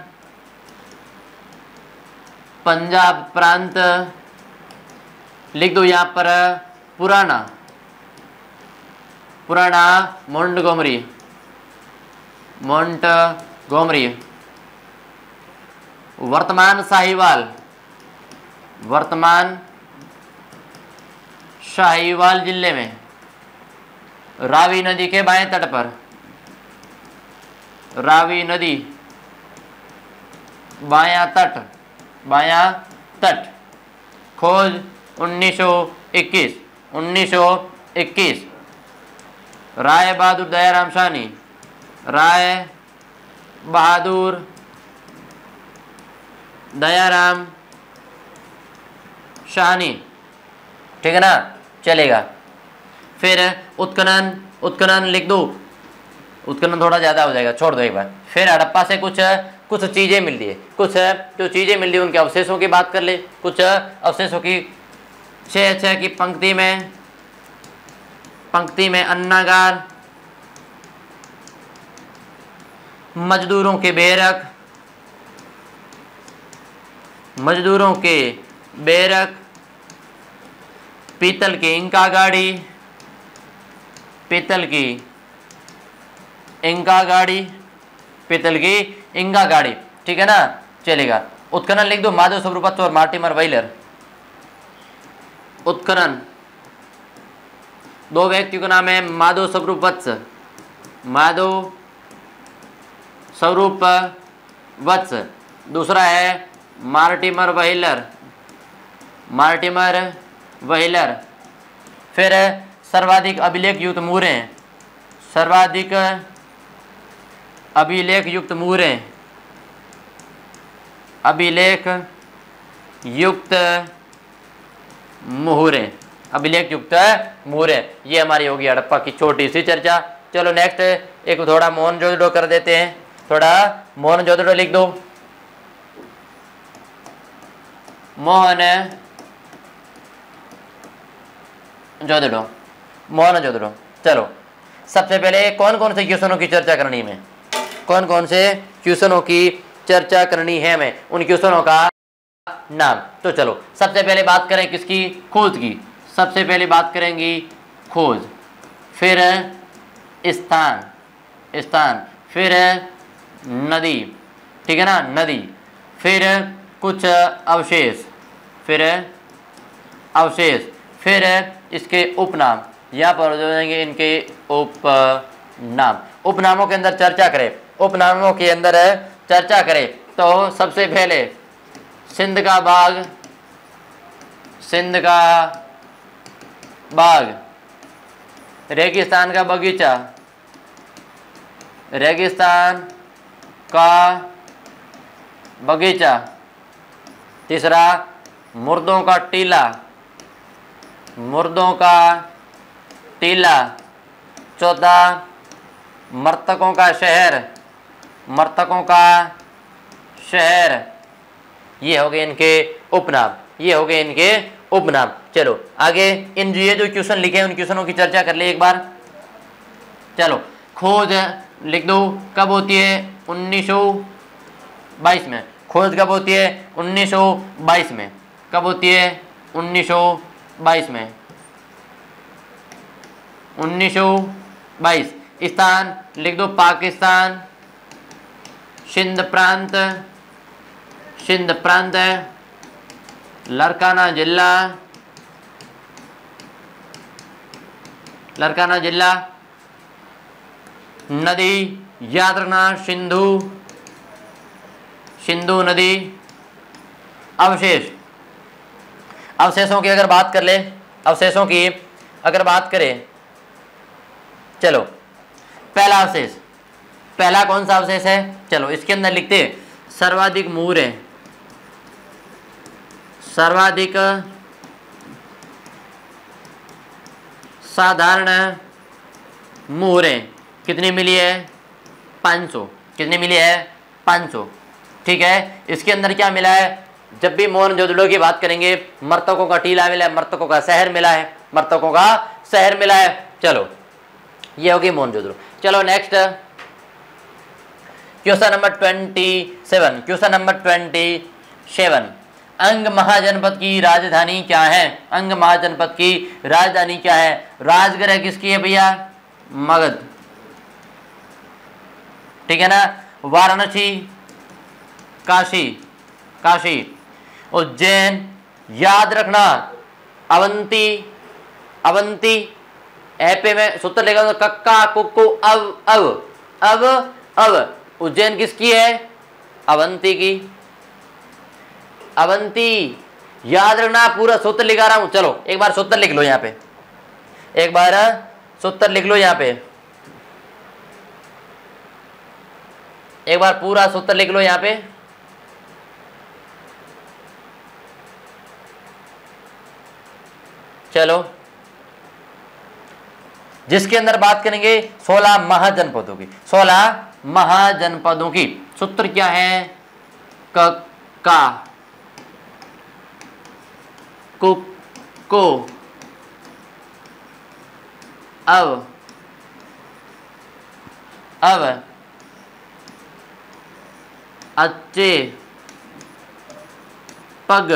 B: पंजाब प्रांत, लिख दो यहां पर पुराना मोंटगोमरी, वर्तमान शाहीवाल जिले में, रावी नदी के बाएं तट पर, रावी नदी बायां तट, खोज 1921। राय बहादुर दयाराम शाहनी, राय बहादुर दयाराम शाहनी, ठीक है ना, चलेगा। फिर उत्खनन लिख दो, उत्खनन थोड़ा ज़्यादा हो जाएगा, छोड़ दो एक बार। फिर हड़प्पा से कुछ चीज़ें मिल रही है, जो चीज़ें मिल रही है उनके अवशेषों की बात कर ले। कुछ अवशेषों की 6 की पंक्ति में अन्नागार, मजदूरों के बैरक, पीतल की इंका गाड़ी, ठीक है ना, चलेगा। उत्खनन लिख दो माधव स्वरूपत्व और मार्टिमर वाइलर। उत्खनन 2 व्यक्तियों का नाम है, माधव स्वरूपवत्स, दूसरा है मार्टिमर वाइलर। फिर सर्वाधिक अभिलेख युक्त मुहरें, ये हमारी होगी हड़प्पा की छोटी सी चर्चा। चलो नेक्स्ट एक थोड़ा मोहनजोदड़ो कर देते हैं, थोड़ा मोहनजोदड़ो लिख दो। मोहनजोदड़ो, चलो सबसे पहले कौन कौन से क्वेश्चनों की चर्चा करनी है, हमें उन क्वेश्चनों का नाम। तो चलो सबसे पहले बात करें किसकी, खोज की। सबसे पहले बात करेंगी खोज, फिर स्थान, फिर नदी, ठीक है ना, नदी, फिर कुछ अवशेष, फिर इसके उपनाम, यहाँ पर हो जाएंगे इनके उपनामों के अंदर चर्चा करें। तो सबसे पहले सिंध का बाग, रेगिस्तान का बगीचा, तीसरा मुर्दों का टीला, चौथा मृतकों का शहर, ये हो गए इनके उपनाम। चलो आगे ये जो क्वेश्चन लिखे हैं उन क्वेश्चनों की चर्चा कर ले एक बार। चलो खोज लिख दो, कब होती है, 1922 में। खोज कब होती है, 1922 में। कब होती है, 1922 में। 1922। स्थान लिख दो, पाकिस्तान, सिंध प्रांत है, लरकाना जिला, नदी याद रखना सिंधु नदी अवशेष। अवशेषों की अगर बात कर ले, अवशेषों की अगर बात करें, चलो पहला अवशेष, पहला कौन सा अवशेष है, चलो इसके अंदर लिखते सर्वाधिक मुहरें, सर्वाधिक साधारण मुहरें कितनी मिली है, 500। कितनी मिली है, 500। ठीक है, इसके अंदर क्या मिला है, जब भी मोहनजोदड़ो की बात करेंगे, मृतकों का टीला मिला है, मृतकों का शहर मिला है, मृतकों का शहर मिला है। चलो ये होगी मोहनजोदड़ो। चलो next question number 27। Question number 27, अंग महाजनपद की राजधानी क्या है, अंग महाजनपद की राजधानी क्या है। राजगृह किसकी है भैया, मगध। ठीक है ना, वाराणसी, काशी, काशी, उज्जैन, याद रखना अवंती, अवंती, ऐपे में सूत्र लेगा तो कक्का कुक्कू अब उज्जैन किसकी है, अवंती की, अवंती। याद रखना, पूरा सूत्र लिखा रहा हूं। चलो एक बार सूत्र लिख लो यहां पे, एक बार सूत्र लिख लो यहां पे, एक बार पूरा सूत्र लिख लो यहां पे। चलो जिसके अंदर बात करेंगे 16 महाजनपदों की, 16 महाजनपदों की। सूत्र क्या है, क का को अब अच्छे पग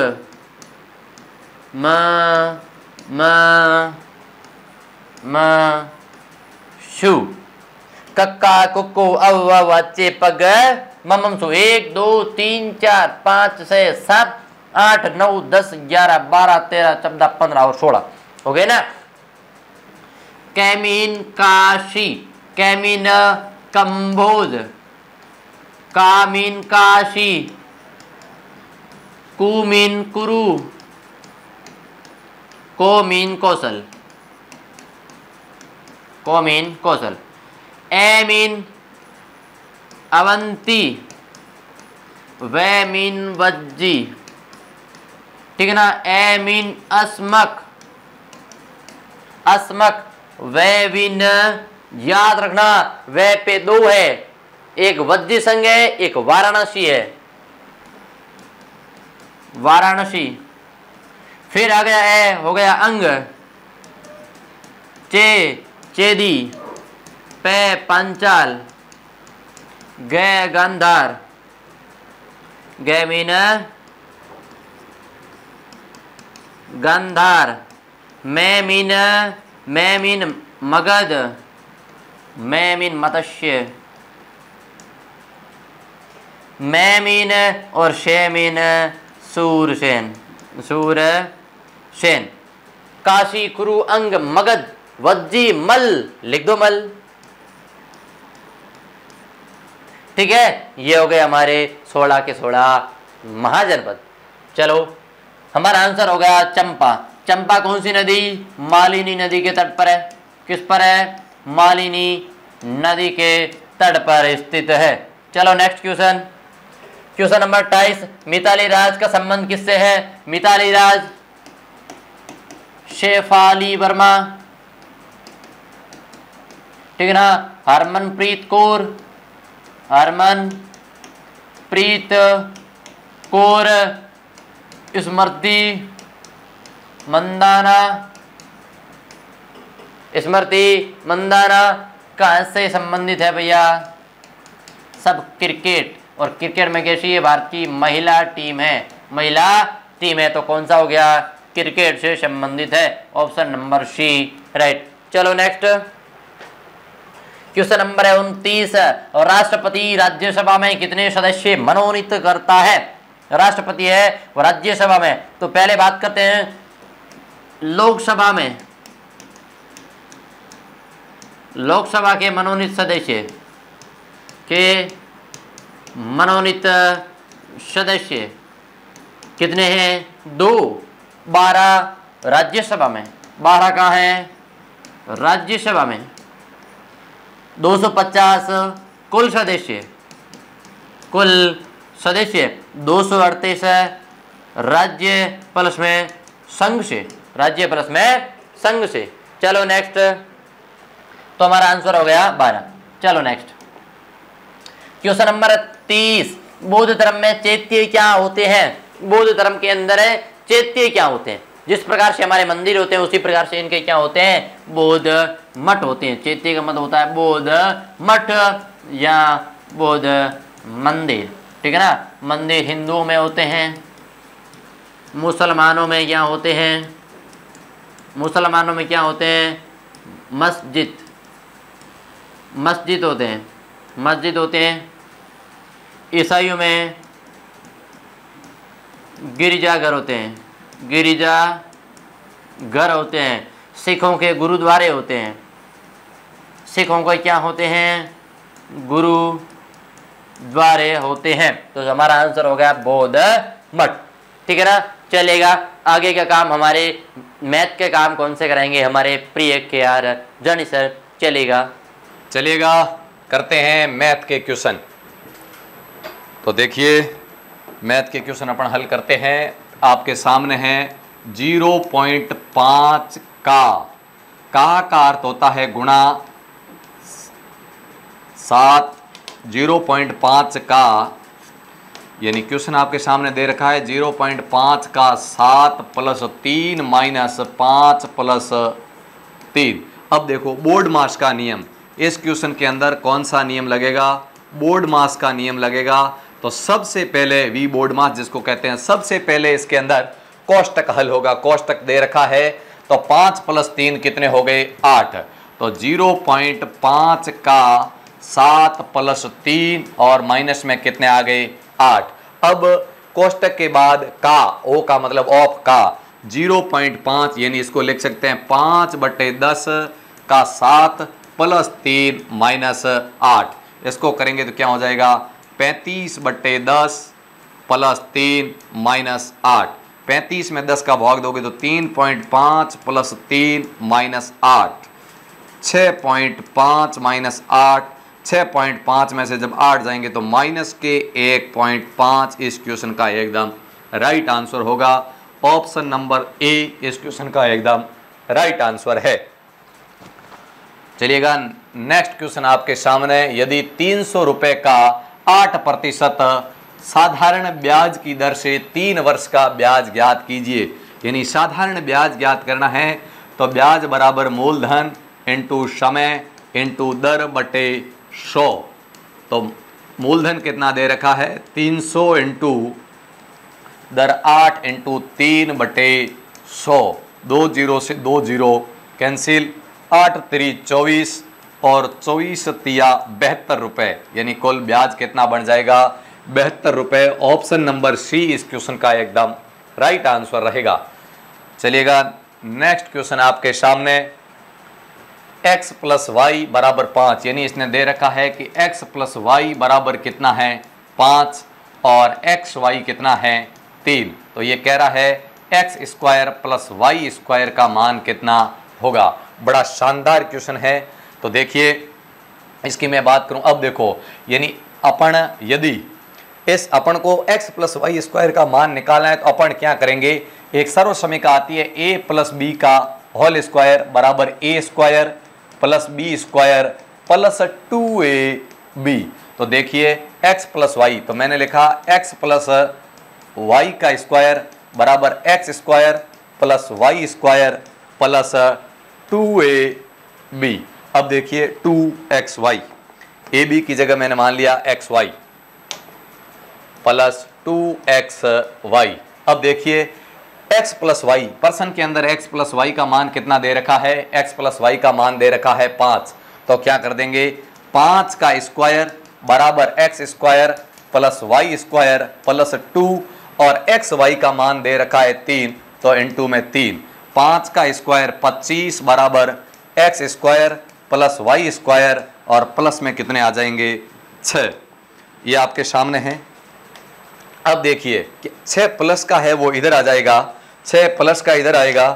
B: शु, कक्का कुक्कू अव अच्छे पग मम सु। 1 2 3 4 5 6 7 8 9 10 11 12 13 14 15 और 16 हो गए ना। कैमीन काशी, कैमीन कंबोज, कामीन काशी, कुमीन कुरु, कोमीन कौशल, कोमीन कौशल, एमीन अवंती, वैमीन वज्जी। ठीक है ना, एमीन अस्मक, अस्मक, वैविन। याद रखना वै पे 2 है, एक वज्जी संघ है, एक वाराणसी है, वाराणसी। फिर आ गया है, हो गया अंग, चे चेदी, पे पंचाल, गे गांधार, गे मीन गांधार, मैं मीन मगध, मैं मीन मत्स्य, मैं मीन और शेमीन सूरसेन, सूरसेन। काशी, कुरु, अंग, मगध, वज्जी, मल, लिख दो मल। ठीक है, ये हो गए हमारे 16 के 16 महाजनपद। चलो हमारा आंसर हो गया चंपा। चंपा कौन सी नदी, मालिनी नदी के तट पर है। किस पर है, मालिनी नदी के तट पर स्थित है। चलो next question, question number 28, Mithali Raj का संबंध किससे है। मिताली राज शेफाली वर्मा, ठीक है ना, हरमनप्रीत कौर, हरमनप्रीत कौर, स्मृति मंदाना, स्मृति मंदाना कहाँ से संबंधित है भैया, सब क्रिकेट। और क्रिकेट में कैसी है, भारत की महिला टीम है, महिला टीम है, तो कौन सा हो गया, क्रिकेट से संबंधित है, ऑप्शन नंबर सी राइट। चलो नेक्स्ट क्वेश्चन नंबर है 29, और राष्ट्रपति राज्यसभा में कितने सदस्य मनोनीत करता है। राष्ट्रपति है वो राज्यसभा में, तो पहले बात करते हैं लोकसभा में, लोकसभा के मनोनीत सदस्य के मनोनीत सदस्य कितने हैं? 2। 12 राज्यसभा में, 12 कहाँ है? राज्यसभा में। 250 कुल सदस्य, 238 राज्य प्लस में संघ से, राज्य प्लस में संघ से। चलो नेक्स्ट, तो हमारा आंसर हो गया 12। चलो नेक्स्ट क्वेश्चन नंबर 30। बौद्ध धर्म में चैत्य क्या होते हैं? बौद्ध धर्म के अंदर चैत्य क्या होते हैं? जिस प्रकार से हमारे मंदिर होते हैं उसी प्रकार से इनके क्या होते हैं? बौद्ध मठ होते हैं। चैत्य का मतलब होता है बौद्ध मठ या बौद्ध मंदिर, ठीक है ना। मंदिर हिंदुओं में होते हैं, मुसलमानों में क्या होते हैं? मुसलमानों में क्या होते हैं? मस्जिद होते हैं, मस्जिद होते हैं। ईसाइयों में गिरजाघर होते हैं, गिरजाघर होते हैं। सिखों के गुरुद्वारे होते हैं, सिखों के क्या होते हैं? गुरुद्वारे होते हैं। तो हमारा आंसर हो गया बौद्ध मठ, ठीक है ना। चलेगा आगे का काम, हमारे मैथ के काम कौन से कराएंगे हमारे प्रिय KR जानी सर। चलेगा
A: करते हैं मैथ के क्वेश्चन। तो देखिए मैथ के क्वेश्चन अपन हल करते हैं। आपके सामने है 0.5 का अर्थ होता है गुणा 7। 0.5 का यानी क्वेश्चन आपके सामने दे रखा है 0.5 का 7 + 3 - 5 + 3। अब देखो बोर्ड मास का नियम, इस क्वेश्चन के अंदर कौन सा नियम लगेगा? बोर्ड मास का नियम लगेगा। तो सबसे पहले वी बोर्ड मास जिसको कहते हैं, सबसे पहले इसके अंदर कोष्टक हल होगा। कोष्टक दे रखा है तो 5 + 3 कितने हो गए? 8। तो 0.5 का 7 + 3 और माइनस में कितने आ गए? 8। अब कोष्टक के बाद का, ओ का मतलब ऑफ का 0.5 यानी इसको लिख सकते हैं 5/10 का 7 + 3 - 8। इसको करेंगे तो क्या हो जाएगा? 35/10 + 3 - 8। 35 में 10 का भाग दोगे तो 3.5 + 3 - 8, 6.5 - 8। 6.5 में से जब 8 जाएंगे तो -1.5 इस क्वेश्चन का एकदम राइट आंसर होगा। ऑप्शन नंबर ए इस क्वेश्चन का एकदम राइट आंसर है। चलिएगा नेक्स्ट क्वेश्चन आपके सामने। यदि 300 रुपए का 8% साधारण ब्याज की दर से 3 वर्ष का ब्याज ज्ञात कीजिए। यानी साधारण ब्याज ज्ञात करना है तो ब्याज बराबर मूलधन इंटू समय इंटू दर बटे 100। तो मूलधन कितना दे रखा है? 300 इंटू दर 8 इंटू 3 बटे 100। 2 0 से 2 0 कैंसिल, 8 3 24 और 24 तिया 72 रुपये। यानी कुल ब्याज कितना बन जाएगा? 72 रुपये। ऑप्शन नंबर सी इस क्वेश्चन का एकदम राइट आंसर रहेगा। चलिएगा नेक्स्ट क्वेश्चन आपके सामने। x + y = 5 यानी इसने दे रखा है कि x + y बराबर कितना है? 5 और xy कितना है? 3। तो ये कह रहा है x² + y² का मान कितना होगा? बड़ा शानदार क्वेश्चन है। तो देखिए इसकी मैं बात करूं, अब देखो यानी अपन यदि इस अपन को x + y² का मान निकालना है तो अपन क्या करेंगे? एक सर्व समीकरण आती है a + b का होल स्क्वायर बराबर a² + b² + 2ab। तो देखिए x + y, तो मैंने लिखा x + y का स्क्वायर बराबर x² + y² + 2ab। अब देखिए 2xy, ab की जगह मैंने मान लिया xy + 2xy। अब देखिए x + y, पर्सन के अंदर x + y का मान कितना दे रखा है? x + y का मान दे रखा है 5। तो क्या कर देंगे? 5 का स्क्वायर बराबर x² + y² + 2 और xy का मान दे रखा है 3, तो इनटू में 3। 5 का स्क्वायर 25 बराबर x² + y² और प्लस में कितने आ जाएंगे? 6। ये आपके सामने है। अब देखिए कि 6 प्लस का है वो इधर आ जाएगा, 6 प्लस का इधर आएगा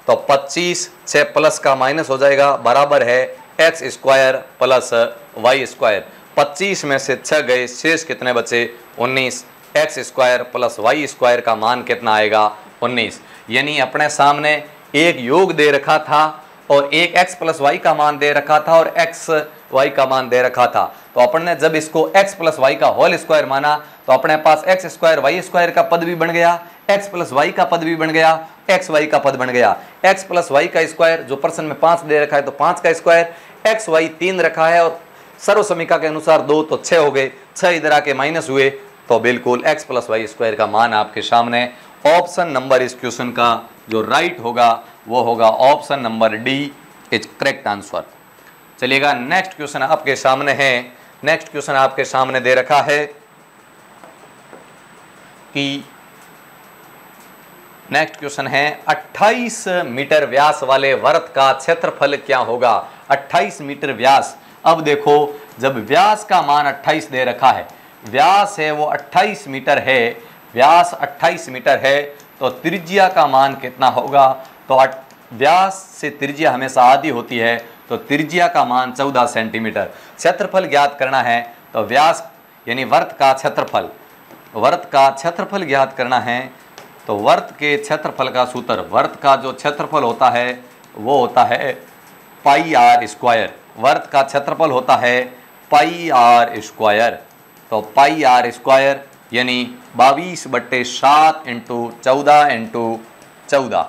A: तो 25, 6 प्लस का माइनस हो जाएगा, बराबर है X square plus Y square. 25 में से 6 गए, शेष कितने बचे? 19। X square plus Y square का मान कितना आएगा? 19। यानी अपने सामने एक योग दे रखा था और एक एक्स प्लस वाई का मान दे रखा था और एक्स वाई का मान दे रखा था। तो अपन ने जब इसको एक्स प्लस वाई का होल स्क्वायर माना तो अपने पास एक्स स्क्वायर वाई स्क्वायर का पद भी बन गया, एक्स प्लस वाई का पद भी बन गया, एक्स वाई का पद बन गया। एक्स प्लस वाई का स्क्वायर जो प्रश्न में 5 दे रखा है तो 5 का स्क्वायर, एक्स वाई 3 रखा है और सर्व समीकरण के अनुसार 2 तो 6 हो गए, 6 इधर आके माइनस हुए तो बिल्कुल एक्स प्लस वाई स्क्वायर का मान आपके सामने। ऑप्शन नंबर इस क्वेश्चन का जो राइट होगा वो होगा option number D is correct answer. चलिएगा नेक्स्ट क्वेश्चन आपके सामने है। नेक्स्ट क्वेश्चन आपके सामने दे रखा है कि नेक्स्ट क्वेश्चन है 28 मीटर व्यास वाले वृत्त का क्षेत्रफल क्या होगा? 28 मीटर व्यास। अब देखो जब व्यास का मान 28 दे रखा है, व्यास है वो 28 मीटर है, व्यास 28 मीटर है तो त्रिज्या का मान कितना होगा? तो व्यास से त्रिज्या हमेशा आधी होती है तो त्रिज्या का मान 14 सेंटीमीटर। क्षेत्रफल ज्ञात करना है तो व्यास यानी वृत्त का क्षेत्रफल, वृत्त का क्षेत्रफल ज्ञात करना है तो वृत्त के क्षेत्रफल का सूत्र, वृत्त का जो क्षेत्रफल होता है वो होता है पाई आर स्क्वायर। वृत्त का क्षेत्रफल होता है पाई आर स्क्वायर। तो पाई आर स्क्वायर यानी 22/7 इंटू 14 इंटू 14।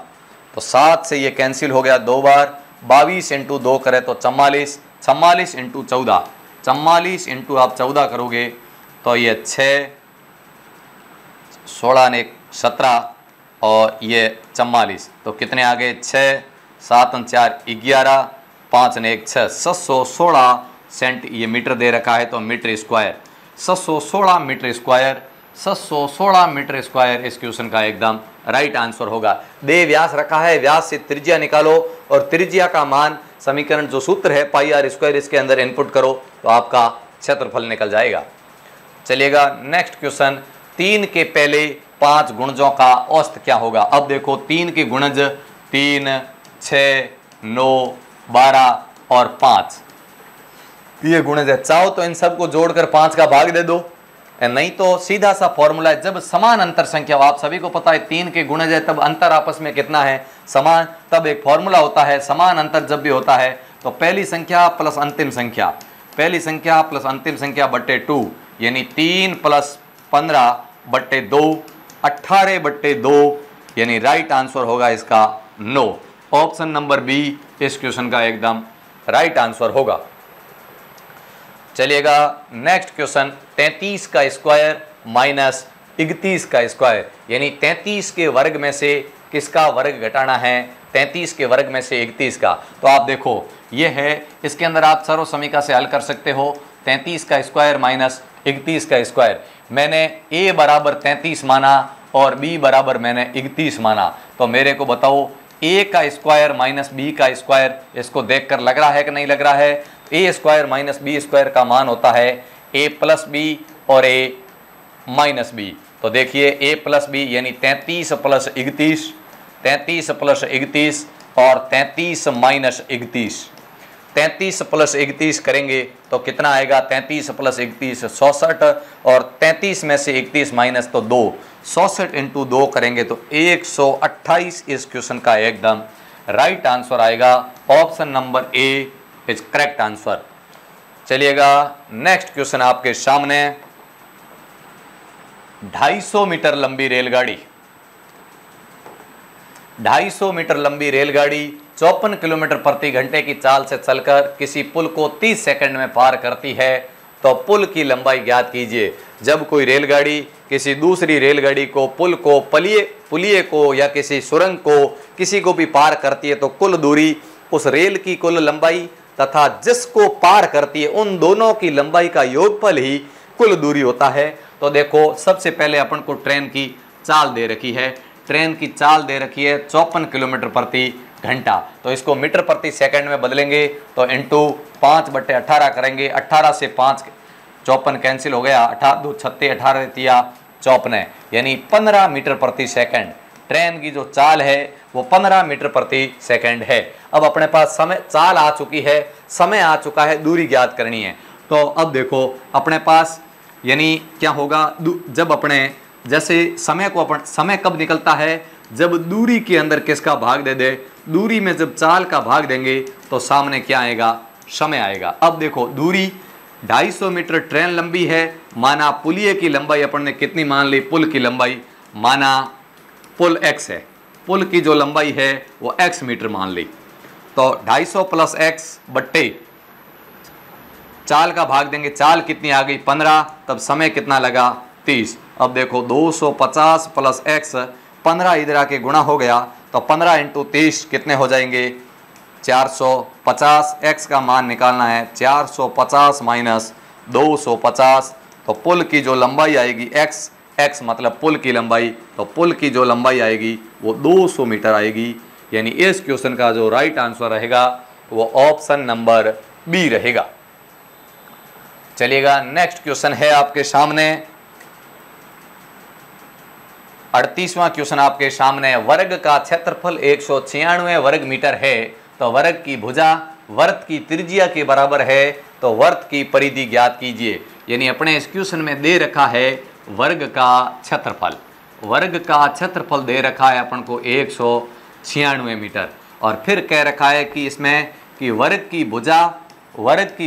A: तो 7 से ये कैंसिल हो गया 2 बार, 22 इंटू 2 करें तो 44, 44 इंटू 14, 44 इंटू आप 14 करोगे तो ये 6, 16 ने 17 और ये 44 तो कितने आ गए? 6, 7 और 4 11, 5 ने 1 6, 716 सेंट ये मीटर दे रखा है तो metre square, 716 metre square, 716 metre square इस क्वेश्चन का एकदम राइट आंसर होगा। दे व्यास रखा है, व्यास से त्रिज्या निकालो और त्रिज्या का मान समीकरण जो सूत्र है पाई आर स्क्वायर इसके अंदर इनपुट करो तो आपका क्षेत्रफल निकल जाएगा। चलिएगा नेक्स्ट क्वेश्चन, 3 के पहले 5 गुणजों का औसत क्या होगा? अब देखो 3 के गुणज 3, 6, 9, 12 और 5 ये गुणज है। चाहो तो इन सबको जोड़कर 5 का भाग दे दो, नहीं तो सीधा सा फॉर्मूला है जब समान अंतर संख्या, आप सभी को पता है 3 के गुणज है तब अंतर आपस में कितना है? समान। तब एक फॉर्मूला होता है समान अंतर जब भी होता है तो पहली संख्या प्लस अंतिम संख्या, पहली संख्या प्लस अंतिम संख्या बट्टे 2 यानी 3 + 15/2 18/2 यानी राइट आंसर होगा इसका 9। ऑप्शन नंबर बी इस क्वेश्चन का एकदम राइट आंसर होगा। चलिएगा नेक्स्ट क्वेश्चन, 33 का स्क्वायर माइनस 31 का स्क्वायर यानी 33 के वर्ग में से किसका वर्ग घटाना है? 33 के वर्ग में से 31 का। तो आप देखो ये है, इसके अंदर आप सर्व समीकरण से हल कर सकते हो। 33 का स्क्वायर माइनस 31 का स्क्वायर, मैंने a बराबर 33 माना और b बराबर मैंने 31 माना तो मेरे को बताओ a का स्क्वायर माइनस b का स्क्वायर, इसको देखकर लग रहा है कि नहीं लग रहा है? a square minus b square का मान होता है a प्लस b और a माइनस b। तो देखिए a प्लस b यानी 33 + 31, 33 + 31 और 33 माइनस 31। 33 + 31 करेंगे तो कितना आएगा? 33 + 31 66 और 33 में से 31 माइनस तो 2, 66 इंटू 2 करेंगे तो 128 इस क्वेश्चन का एकदम राइट आंसर आएगा। Option number A is correct answer. चलिएगा नेक्स्ट क्वेश्चन आपके सामने, 250 मीटर लंबी रेलगाड़ी, 250 मीटर लंबी रेलगाड़ी 54 किलोमीटर प्रति घंटे की चाल से चलकर किसी पुल को 30 सेकंड में पार करती है तो पुल की लंबाई ज्ञात कीजिए। जब कोई रेलगाड़ी किसी दूसरी रेलगाड़ी को, पुल को, पुलिये को या किसी सुरंग को किसी को भी पार करती है तो कुल दूरी, उस रेल की कुल लंबाई तथा जिसको पार करती है उन दोनों की लंबाई का योगफल ही कुल दूरी होता है। तो देखो सबसे पहले अपन को ट्रेन की चाल दे रखी है, ट्रेन की चाल दे रखी है 54 किलोमीटर प्रति घंटा, तो इसको मीटर प्रति सेकंड में बदलेंगे तो इंटू 5/18 करेंगे। 18 से 5 54 कैंसिल हो गया, 18 2 36 18 3 54 यानी 15 मीटर प्रति सेकंड। ट्रेन की जो चाल है वो 15 मीटर प्रति सेकंड है। अब अपने पास समय चाल आ चुकी है, समय आ चुका है, दूरी ज्ञात करनी है। तो अब देखो अपने पास यानी क्या होगा, जब अपने जैसे समय को समय कब निकलता है, जब दूरी के अंदर किसका भाग दे दे, दूरी में जब चाल का भाग देंगे तो सामने क्या आएगा, समय आएगा। अब देखो दूरी 250 मीटर ट्रेन लंबी है, माना पुलिये की लंबाई अपन ने कितनी मान ली, पुल की लंबाई माना पुल x है, पुल की जो लंबाई है वो x मीटर मान ली। तो 250 प्लस x बट्टे चाल का भाग देंगे, चाल कितनी आ गई 15, तब समय कितना लगा 30। अब देखो 250 प्लस x, 15 इधर आके गुणा हो गया तो 15 इंटू 30 कितने हो जाएंगे 450। x का मान निकालना है 450 माइनस 250, तो पुल की जो लंबाई आएगी x मतलब पुल की लंबाई, तो पुल की जो लंबाई आएगी वो 200 मीटर आएगी। यानी इस क्वेश्चन का जो राइट आंसर रहेगा वो ऑप्शन नंबर बी रहेगा। चलिएगा नेक्स्ट क्वेश्चन है आपके सामने, 38वां क्वेश्चन आपके सामने। वर्ग का क्षेत्रफल 196 वर्ग मीटर है, तो वर्ग की भुजा वर्त की त्रिज्या के बराबर है, तो वर्त की परिधि ज्ञात कीजिए। यानी अपने इस क्वेश्चन में दे रखा है वर्ग का क्षेत्रफल, वर्ग का क्षेत्रफल दे रखा है अपन को 196 मीटर, और फिर कह रखा है कि इसमें कि वर्ग की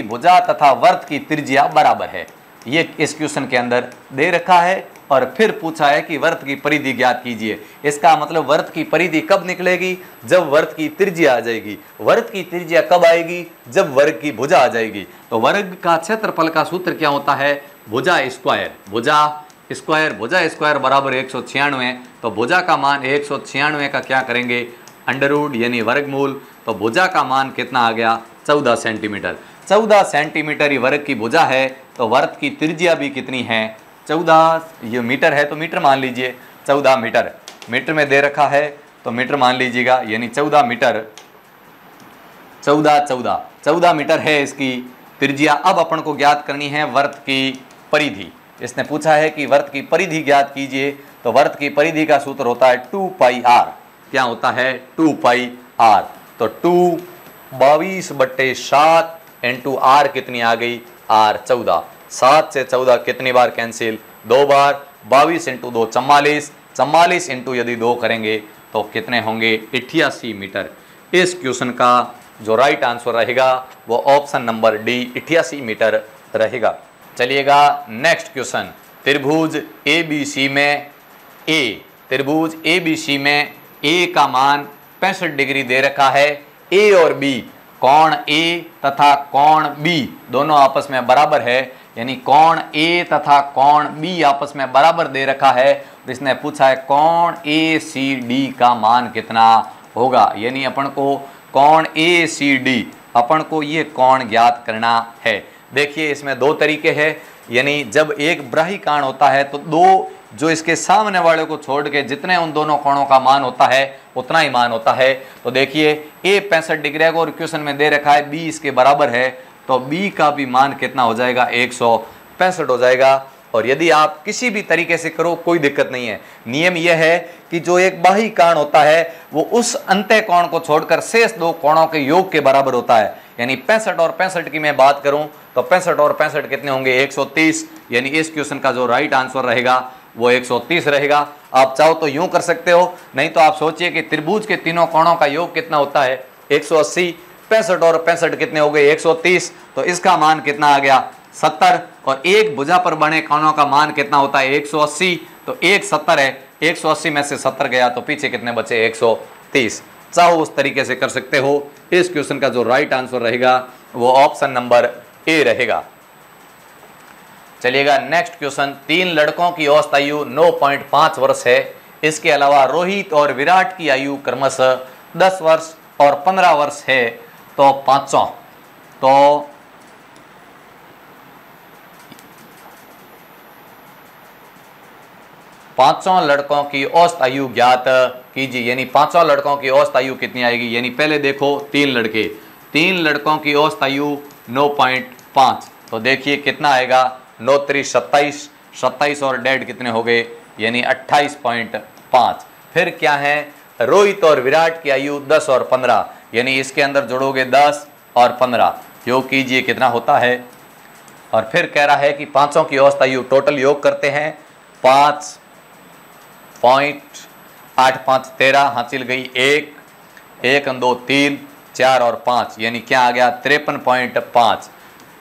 A: भुजा तथा वर्त की त्रिज्या बराबर है। ये इस क्वेश्चन के अंदर दे रखा है, और फिर पूछा है कि वर्त की परिधि ज्ञात कीजिए। इसका मतलब वर्त की परिधि कब निकलेगी, जब वर्त की त्रिज्या आ जाएगी। वर्त की त्रिज्या कब आएगी, जब वर्ग की भुजा आ जाएगी। तो वर्ग का क्षेत्रफल का सूत्र क्या होता है, भुजा स्क्वायर बराबर 196। तो भुजा का मान 196 का क्या करेंगे, अंडर रूट यानी वर्गमूल। तो भुजा का मान कितना आ गया 14 सेंटीमीटर। 14 सेंटीमीटर ही वर्ग की भुजा है, तो वर्त की त्रिज्या भी कितनी है 14, ये मीटर है तो मीटर मान लीजिए, 14 मीटर, मीटर में दे रखा है तो मीटर मान लीजिएगा, यानी 14 मीटर, 14 मीटर है इसकी त्रिज्या। अब अपन को ज्ञात करनी है वर्त की परिधि। इसने पूछा है कि वर्त की परिधि ज्ञात कीजिए, तो वर्त की परिधि का सूत्र होता है 2πr। क्या होता है 2πr। तो 2 22/7 इंटू आर कितनी आ गई r 14। 7 से 14 कितनी बार कैंसिल, 2 बार। 22 इंटू 2 44, 44 इंटू यदि 2 करेंगे तो कितने होंगे 88 मीटर। इस क्वेश्चन का जो राइट आंसर रहेगा वो ऑप्शन नंबर डी 88 मीटर रहेगा। चलिएगा नेक्स्ट क्वेश्चन, त्रिभुज ABC में ए का मान 65 डिग्री दे रखा है। ए और बी, कोण ए तथा कोण बी दोनों आपस में बराबर है, यानी कोण ए तथा कोण बी आपस में बराबर दे रखा है। इसने पूछा है कोण ACD का मान कितना होगा, यानी अपन को कोण ACD अपन को ये कोण ज्ञात करना है। देखिए इसमें दो तरीके हैं, यानी जब एक ब्राही कोण होता है तो दो जो इसके सामने वाले को छोड़ के जितने उन दोनों कोणों का मान होता है उतना ही मान होता है। तो देखिए ए 65 डिग्री है और क्वेश्चन में दे रखा है बी इसके बराबर है, तो बी का भी मान कितना हो जाएगा 165 हो जाएगा। और यदि आप किसी भी तरीके से करो कोई दिक्कत नहीं है। नियम यह है कि जो एक बाही कोण होता है वो उस अंत्य कोण को छोड़कर शेष दो कोणों के योग के बराबर होता है। यानी 65 और 65 की मैं बात करूं तो 65 और 65 कितने होंगे 130, यानी इस क्वेश्चन का जो राइट आंसर रहेगा वो 130 रहेगा। आप चाहो तो यूं कर सकते हो, नहीं तो आप सोचिए कि त्रिभुज के तीनों कोणों का योग कितना होता है 180, 65 और 65 कितने हो गए 130, तो इसका मान कितना आ गया 70। और एक भुजा पर बने कोणों का मान कितना होता है 180, तो एक 70 है, 180 में से 70 गया तो पीछे कितने बचे 130। चाहो उस तरीके से कर सकते हो। इस क्वेश्चन का जो राइट आंसर रहेगा वो ऑप्शन नंबर ए रहेगा। चलिएगा नेक्स्ट क्वेश्चन, 3 लड़कों की औसत आयु 9.5 वर्ष है। इसके अलावा रोहित और विराट की आयु क्रमशः 10 वर्ष और 15 वर्ष है। तो पांचों लड़कों की औसत आयु ज्ञात कीजिए, यानी पांचों लड़कों की औसत आयु कितनी आएगी। यानी पहले देखो 3 लड़कों की औसत आयु 9.5, तो देखिए कितना आएगा 9 3 27, 27 और डेढ़ कितने हो गए, यानी 28.5। फिर क्या है, रोहित और विराट की आयु 10 और 15, यानी इसके अंदर जोड़ोगे 10 और 15, योग कीजिए कितना होता है। और फिर कह रहा है कि पांचों की औसत आयु, टोटल योग करते हैं 5.85 13, हासिल गई 1 1 2 3 4 और 5, यानी क्या आ गया 53.5।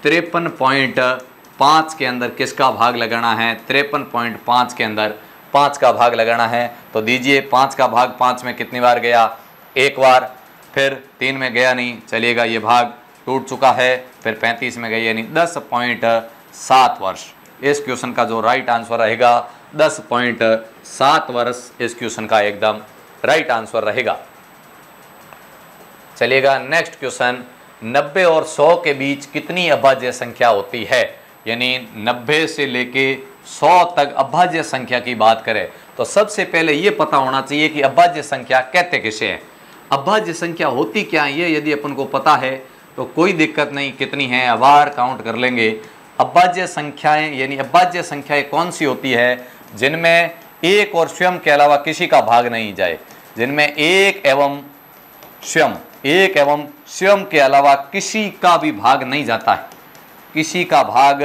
A: 53.5 के अंदर किसका भाग लगाना है, 53.5 के अंदर 5 का भाग लगाना है। तो दीजिए 5 का भाग 5 में कितनी बार गया, एक बार, फिर 3 में गया नहीं, चलिएगा ये भाग टूट चुका है, फिर 35 में गई, यानी 10.7 वर्ष। इस क्वेश्चन का जो राइट आंसर रहेगा 10.7 वर्ष इस क्वेश्चन का एकदम राइट आंसर रहेगा। चलिएगा नेक्स्ट क्वेश्चन, 90 और 100 के बीच कितनी अभाज्य संख्या होती है, यानी 90 से लेके 100 तक अभाज्य संख्या की बात करें तो सबसे पहले ये पता होना चाहिए कि अभाज्य संख्या कहते किसे हैं, अभाज्य संख्या होती क्या है। ये यदि अपन को पता है तो कोई दिक्कत नहीं, कितनी है अबार काउंट कर लेंगे। अभाज्य संख्याएं यानी अभाज्य संख्याएं कौन सी होती है, जिनमें एक और स्वयं के अलावा किसी का भाग नहीं जाए, जिनमें एक एवं स्वयं के अलावा किसी का भी भाग नहीं जाता है, किसी का भाग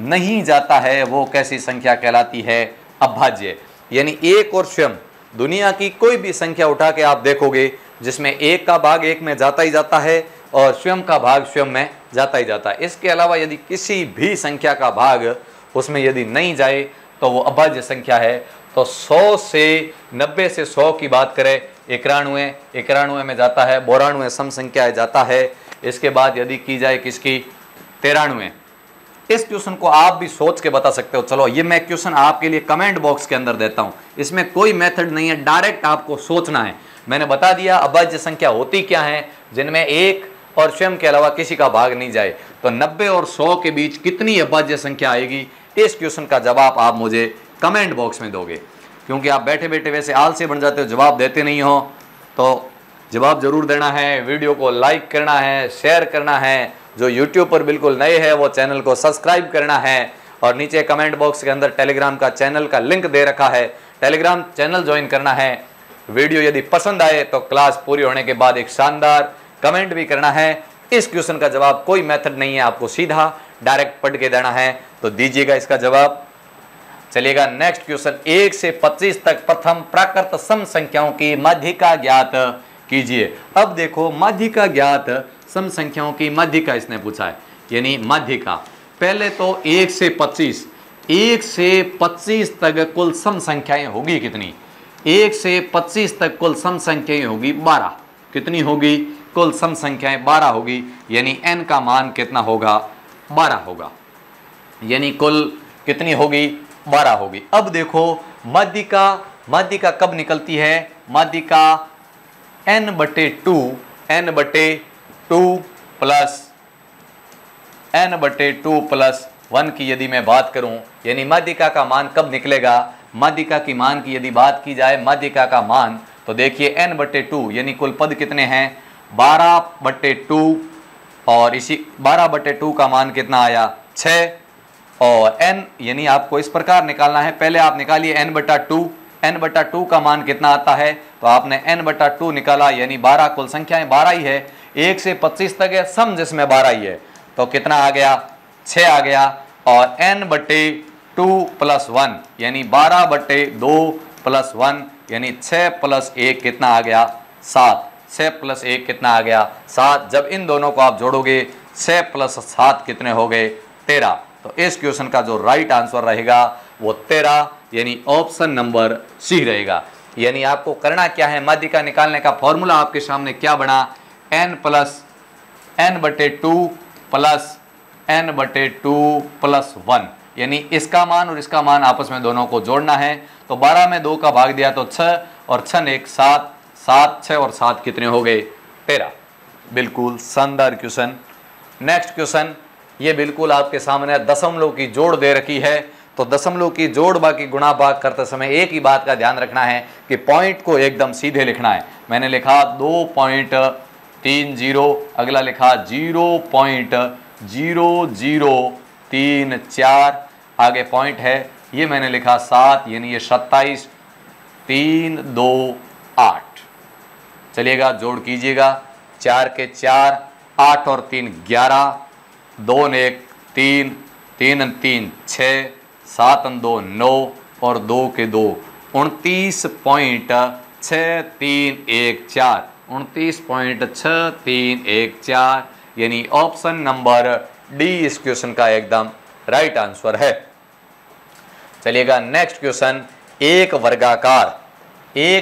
A: नहीं जाता है, वो कैसी संख्या कहलाती है, अभाज्य। यानी एक और स्वयं, दुनिया की कोई भी संख्या उठा के आप देखोगे जिसमें एक का भाग एक में जाता ही जाता है और स्वयं का भाग स्वयं में जाता ही जाता है। इसके अलावा यदि किसी भी संख्या का भाग उसमें यदि नहीं जाए तो वो अभाज्य संख्या है। तो 100 से 90 से 100 की बात करें, 91 में जाता है, 92 सम संख्या जाता है। इसके बाद यदि की जाए किसकी, 93। इस क्वेश्चन को आप भी सोच के बता सकते हो। चलो ये मैं क्वेश्चन आपके लिए कमेंट बॉक्स के अंदर देता हूं, इसमें कोई मेथड नहीं है, डायरेक्ट आपको सोचना है। मैंने बता दिया अभाज्य संख्या होती क्या है, जिनमें एक और स्वयं के अलावा किसी का भाग नहीं जाए। तो 90 और 100 के बीच कितनी अभाज्य संख्या आएगी, इस क्वेश्चन का जवाब आप मुझे कमेंट बॉक्स में दोगे। क्योंकि आप बैठे बैठे वैसे आलसी बन जाते हो, जवाब देते नहीं हो, तो जवाब जरूर देना है, वीडियो को लाइक करना है, शेयर करना है। जो यूट्यूब पर बिल्कुल नए हैं वो चैनल को सब्सक्राइब करना है। और नीचे कमेंट बॉक्स के अंदर टेलीग्राम का चैनल का लिंक दे रखा है, टेलीग्राम चैनल ज्वाइन करना है। वीडियो यदि पसंद आए तो क्लास पूरी होने के बाद एक शानदार कमेंट भी करना है। इस क्वेश्चन का जवाब कोई मेथड नहीं है, आपको सीधा डायरेक्ट पढ़ के देना है, तो दीजिएगा इसका जवाब। चलिएगा नेक्स्ट क्वेश्चन, 1 से 25 तक प्रथम प्राकृत सम संख्याओं की माध्यिका ज्ञात कीजिए। अब देखो माध्यिका ज्ञात सम संख्याओं की माध्यिका इसने पूछा है, यानी माध्यिका। पहले तो 1 से 25 तक कुल सम संख्याएं होगी कितनी, 1 से 25 तक कुल सम संख्याएं होगी 12। कितनी होगी, कुल सम संख्याएं 12 होगी, यानी n का मान कितना होगा, 12 होगा, यानी कुल कितनी होगी, 12 होगी। अब देखो माध्यिका कब निकलती है, माध्यिका n/2 प्लस 1 की यदि मैं बात करूं, यानी माध्यिका का मान कब निकलेगा, माध्यिका की मान की यदि बात की जाए, माध्यिका का मान तो देखिए n/2 यानी कुल पद कितने हैं, 12/2, और इसी 12/2 का मान कितना आया, 6। और n यानी आपको इस प्रकार निकालना है, पहले आप निकालिए n/2 का मान कितना आता है, तो आपने n/2 निकाला, यानी 12, कुल संख्याएं 12 ही है, 1 से 25 तक है, सम जिसमें 12 ही है, तो कितना आ गया, 6 आ गया। और n/2 प्लस 1 यानी 12/2 प्लस 1 यानी 6 प्लस 1 कितना आ गया, 7। 6 प्लस 1 कितना आ गया, 7। जब इन दोनों को आप जोड़ोगे 6 प्लस 7 कितने हो गए, 13। तो इस क्वेश्चन का जो राइट आंसर रहेगा वो 13 यानी ऑप्शन नंबर सी रहेगा। यानी आपको करना क्या है, माध्यिका निकालने का फॉर्मूला आपके सामने क्या बना, n/2 प्लस 1, यानी इसका मान और इसका मान आपस में दोनों को जोड़ना है। तो 12 में 2 का भाग दिया तो 6 और 6 1 7, 7 6 और 7 कितने हो गए, 13। बिल्कुल शानदार क्वेश्चन। नेक्स्ट क्वेश्चन, ये बिल्कुल आपके सामने दशमलव की जोड़ दे रखी है। तो दशमलव की जोड़ बाकी गुणा भाग करते समय एक ही बात का ध्यान रखना है कि पॉइंट को एकदम सीधे लिखना है। मैंने लिखा 2.30, अगला लिखा 0.0034, आगे पॉइंट है ये मैंने लिखा 7, यानी ये 27, 3, 2, 8। चलिएगा जोड़ कीजिएगा, 4 के 4, 8 और 3 11, 2 ने 1 3, 3 और 3 6, 7 और 2 9 और 2 के 2 29.6314, 29.6314, यानी ऑप्शन नंबर डी इस क्वेश्चन का एकदम राइट आंसर है। चलिएगा नेक्स्ट क्वेश्चन, एक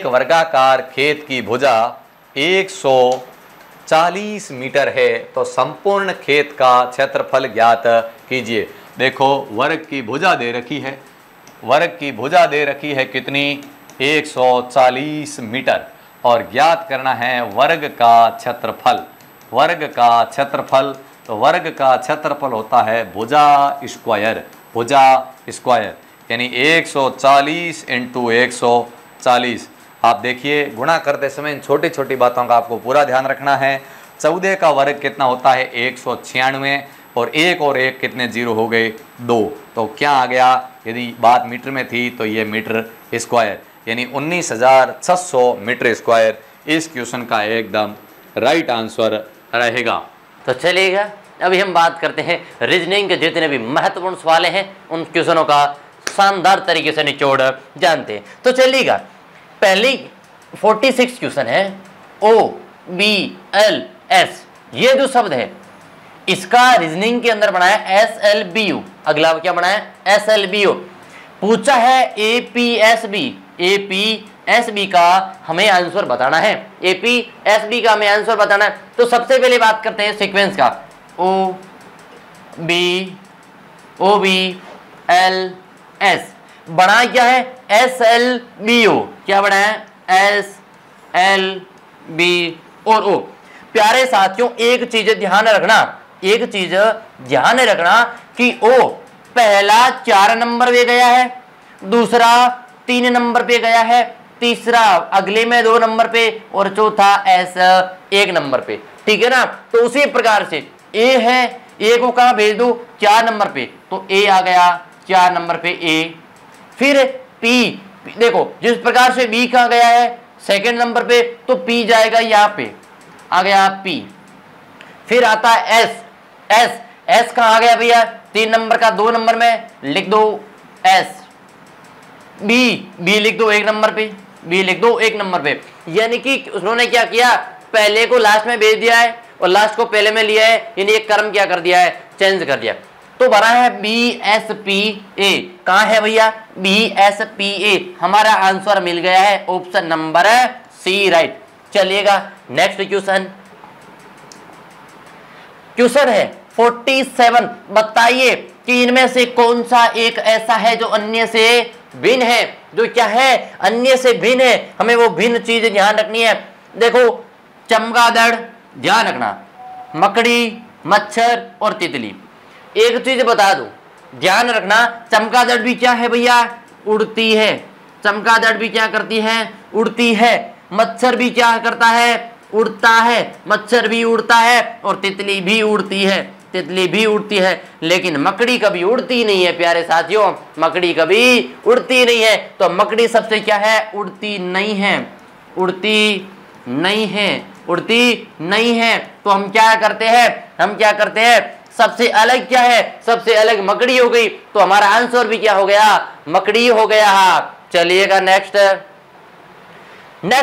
A: वर्गाकार खेत की भुजा 140 मीटर है, तो संपूर्ण खेत का क्षेत्रफल ज्ञात कीजिए। देखो वर्ग की भुजा दे रखी है, वर्ग की भुजा दे रखी है कितनी, 140 मीटर, और ज्ञात करना है वर्ग का क्षेत्रफल। वर्ग का क्षेत्रफल, तो वर्ग का क्षेत्रफल होता है भुजा स्क्वायर, भुजा स्क्वायर, यानी 140 इंटू 140। आप देखिए गुणा करते समय इन छोटी छोटी बातों का आपको पूरा ध्यान रखना है। 14 का वर्ग कितना होता है 196, और 1 और 1 कितने जीरो हो गए 2, तो क्या आ गया, यदि बात मीटर में थी तो ये मीटर स्क्वायर, यानी 19,600 मीटर स्क्वायर इस क्वेश्चन का एकदम राइट आंसर रहेगा।
B: तो चलिएगा अभी हम बात करते हैं रीजनिंग के जितने भी महत्वपूर्ण सवाल हैं उन क्वेश्चनों का शानदार तरीके से निचोड़ जानते हैं। तो चलिएगा पहली 46 क्वेश्चन है, OBLS, ये जो शब्द है इसका रीजनिंग के अंदर बनाया SLBU, अगला क्या बनाया SLBU। पूछा है APSB का हमें आंसर बताना है, APSB का हमें आंसर बताना है। तो सबसे पहले बात करते हैं सीक्वेंस का, OBLS, बना क्या है SLBO, क्या बना है SLB और O। प्यारे साथियों एक चीज ध्यान रखना, एक चीज ध्यान रखना कि O पहला 4 नंबर पे गया है, दूसरा 3 नंबर पे गया है, तीसरा अगले में 2 नंबर पे, और चौथा S 1 नंबर पे, ठीक है ना। तो उसी प्रकार से A है, A को कहां भेज दो 4 नंबर पे, तो A आ गया 4 नंबर पे A। फिर P, देखो जिस प्रकार से B कहां गया है 2nd नंबर पे, तो P जाएगा यहाँ पे, आ गया P। फिर आता है S कहां आ गया भैया 3 नंबर का 2 नंबर में, लिख दो S। B लिख दो 1 नंबर पे, B लिख दो 1 नंबर पे, यानी कि उन्होंने क्या किया, पहले को लास्ट में भेज दिया है और लास्ट को पहले में लिया है, यानी एक क्रम क्या कर दिया है, चेंज कर दिया। तो बना है BSPA, कहां है भैया BSPA, हमारा आंसर मिल गया है ऑप्शन नंबर C राइट। चलिएगा नेक्स्ट क्वेश्चन है 47, बताइए कि इनमें से कौन सा एक ऐसा है जो अन्य से भिन्न है, जो क्या है अन्य से भिन्न है, हमें वो भिन्न चीज ध्यान रखनी है। देखो चमगादड़ ध्यान रखना, मकड़ी, मच्छर और तितली। एक चीज बता दो ध्यान रखना, चमगादड़ भी क्या है भैया उड़ती है, चमगादड़ भी क्या करती है उड़ती है, मच्छर भी क्या करता है उड़ता है, मच्छर भी उड़ता है, और तितली भी उड़ती है, तितली भी उड़ती है, लेकिन मकड़ी कभी उड़ती नहीं है प्यारे साथियों, मकड़ी कभी उड़ती नहीं है। तो मकड़ी सबसे क्या है उड़ती नहीं है, उड़ती नहीं है, उड़ती नहीं है। तो हम क्या करते हैं, सबसे अलग क्या है, सबसे अलग मकड़ी हो गई, तो हमारा आंसर भी क्या हो गया मकड़ी हो गया। चलिएगा नेक्स्ट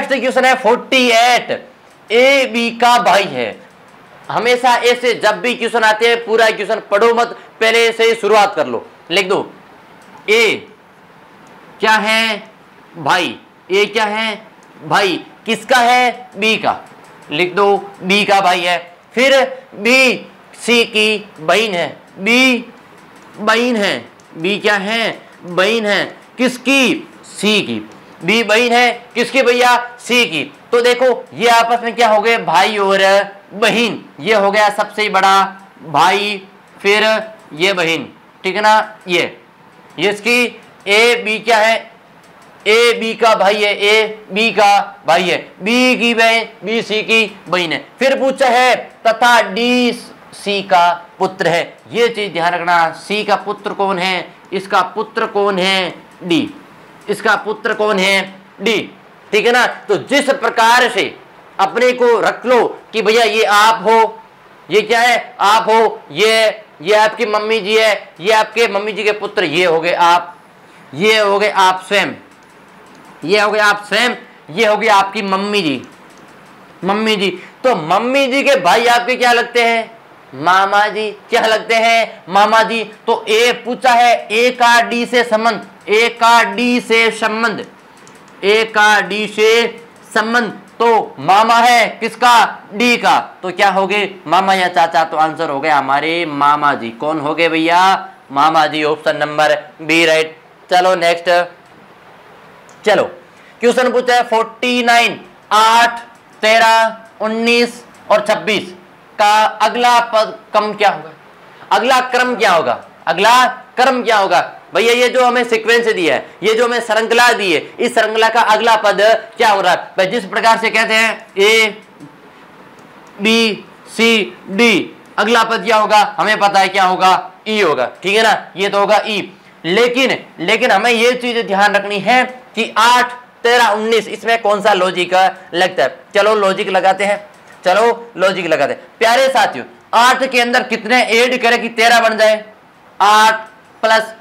B: क्वेश्चन है 48, A B का भाई है। हमेशा ऐसे जब भी क्वेश्चन आते हैं पूरा क्वेश्चन पढ़ो मत, पहले से शुरुआत कर लो, लिख दो A क्या है भाई, A क्या है भाई, किसका है B का, लिख दो B का भाई है। फिर B C की बहन है, B बहन है, B क्या है बहन है, किसकी C की, B बहन है किसकी भैया C की। तो देखो ये आपस में क्या हो गए भाई और बहन, ये हो गया सबसे बड़ा भाई, फिर ये बहन, ठीक है ना, ये इसकी A B क्या है, A B का भाई है, A B का भाई है, B की बहन B C की बहन है। फिर पूछा है तथा D सी का पुत्र है। ये चीज ध्यान रखना, सी का पुत्र कौन है, इसका पुत्र कौन है, डी, इसका पुत्र कौन है, डी। ठीक है ना। तो जिस प्रकार से अपने को रख लो कि भैया ये आप हो, ये क्या है, आप हो, ये आपकी मम्मी जी है, ये आपके मम्मी जी के पुत्र, ये हो गए आप, ये हो गए आप स्वयं, ये हो गए आप स्वयं, ये हो गई आपकी मम्मी जी, मम्मी जी। तो मम्मी जी के भाई आपके क्या लगते हैं, मामा जी। क्या लगते हैं, मामा जी। तो ए पूछा है ए का डी से संबंध, ए का डी से संबंध, ए का डी से संबंध। तो मामा है किसका, डी का। तो क्या हो गए, मामा या चाचा। तो आंसर हो गया हमारे मामा जी। कौन हो गए भैया, मामा जी। Option number B right. चलो नेक्स्ट, चलो क्वेश्चन पूछा है 49, 8, 13, 19 और 26 का अगला पद कम क्या होगा, अगला क्रम क्या होगा, अगला क्रम क्या होगा। भैया ये जो हमें सीक्वेंस दिया है, ये जो हमें श्रृंखला दी है, इस श्रृंखला का अगला पद क्या हो रहा है। भाई जिस प्रकार से कहते हैं ए बी सी डी, अगला पद क्या होगा, हमें पता है क्या होगा, ई होगा। ठीक है ना, ये तो होगा ई। लेकिन हमें ये चीज ध्यान रखनी है कि 8, 13, 19 इसमें कौन सा लॉजिक लगता है। चलो लॉजिक लगाते हैं, चलो लॉजिक लगाते हैं। प्यारे साथियों 8 के अंदर कितने ऐड करें कि 13 बन जाए, 8 प्लस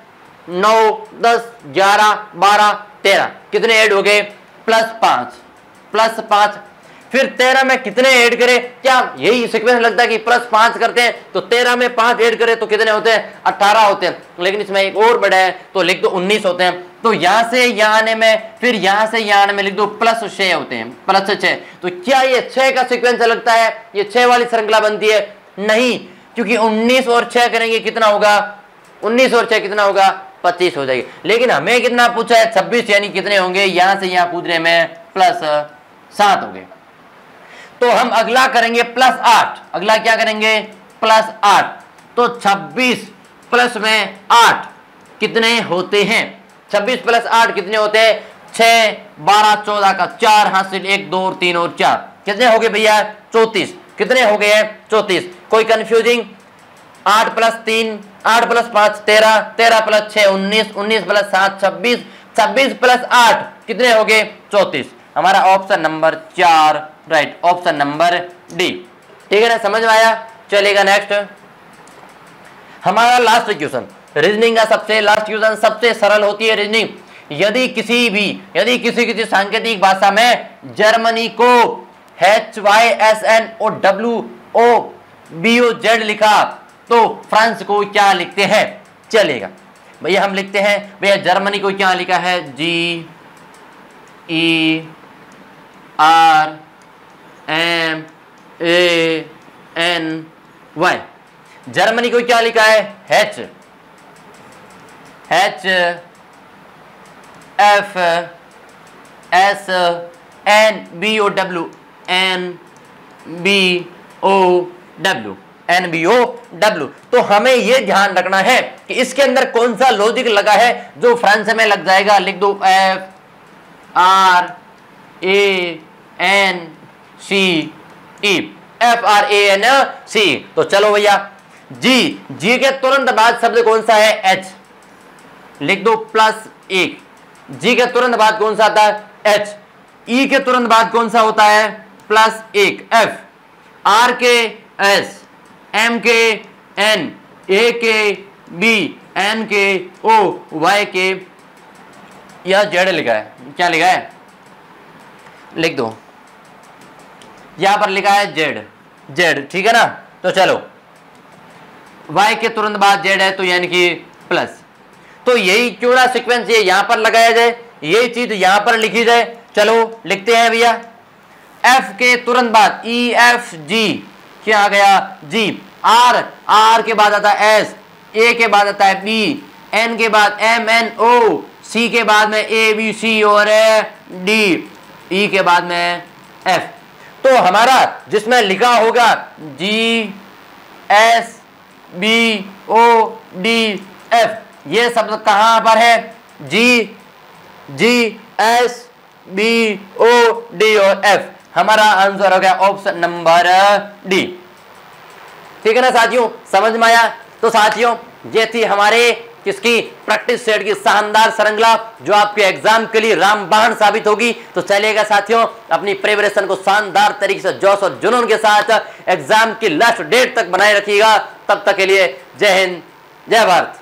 B: 9, 10, 11, 12, 13 कितने ऐड हो गए, +5, +5। फिर 13 में कितने ऐड करें, क्या यही सीक्वेंस लगता है कि +5 करते हैं तो 13 में 5 ऐड करें तो कितने होते हैं, 18 होते हैं। लेकिन इसमें एक और बड़ा है तो लिख दो 19 होते हैं। तो यहां से यहां आने में, फिर यहां से यहां आने में लिख दो +6 होते हैं, +6। तो क्या ये 6 का सीक्वेंस लगता है, ये 6 वाली श्रृंखला बनती है, नहीं, क्योंकि 19 और 6 करेंगे कितना होगा, 19 और 6 कितना होगा, 25 हो जाएगी। लेकिन हमें कितना पूछा है, 26, यानी कितने होंगे, यहां से यहां कूद रहे में +7 हो गए। तो हम अगला करेंगे +8, अगला क्या करेंगे, +8। तो 26 प्लस में 8 कितने होते हैं, 26 + 8 कितने होते हैं, 6, 12, 14 का 4 हासिल, 1, 2 और 3 और 4 कितने हो गए भैया, 34। कितने हो गए हैं, 34। कोई कंफ्यूजिंग, 8 + 3, 8 + 5 13, 13 + 6 19, 19 + 7 26, 26 + 8 कितने हो गए, 34। हमारा option number 4 right, option number D. ठीक है ना, समझ में आया। चलेगा नेक्स्ट, हमारा लास्ट क्वेश्चन, रीजनिंग का सबसे लास्ट क्वेश्चन, सबसे सरल होती है रीजनिंग। यदि किसी सांकेतिक भाषा में जर्मनी को HYSNOWOBOZ लिखा तो फ्रांस को क्या लिखते हैं। चलेगा भैया, हम लिखते हैं भैया जर्मनी को क्या लिखा है, GERMANY। जर्मनी को क्या लिखा है, NBOW। तो हमें यह ध्यान रखना है कि इसके अंदर कौन सा लॉजिक लगा है जो फ्रांस में लग जाएगा। लिख दो FRANC। तो चलो भैया, जी के तुरंत बाद शब्द कौन सा है, H। लिख दो +1। जी के तुरंत बाद कौन सा आता है, H। E के तुरंत बाद कौन सा होता है, +1 F। R के S, M के N, A के B, N के O, Y के यह Z लिखा है। क्या लिखा है, लिख दो, यहां पर लिखा है Z। ठीक है ना। तो चलो Y के तुरंत बाद Z है तो यानी कि प्लस। तो यही क्यों ना सीक्वेंस ये यहां पर लगाया जाए, यही चीज यहां पर लिखी जाए। चलो लिखते हैं भैया, F के तुरंत बाद EFG क्या आ गया, G। R के बाद आता है S, A के बाद आता है B, N के बाद MNO, C के बाद में ABC और D, E के बाद में F। तो हमारा जिसमें लिखा होगा GSBODF, ये शब्द कहां पर है, GSBOD और F। हमारा आंसर हो गया ऑप्शन नंबर डी। ठीक है ना साथियों, समझ में आया? तो साथियों ये थी हमारे किसकी प्रैक्टिस सेट की शानदार श्रृंखला जो आपके एग्जाम के लिए रामबाण साबित होगी। तो चलिएगा साथियों, अपनी प्रिपरेशन को शानदार तरीके से जोश और जुनून के साथ एग्जाम की लास्ट डेट तक बनाए रखिएगा। तब तक के लिए जय हिंद, जय भारत।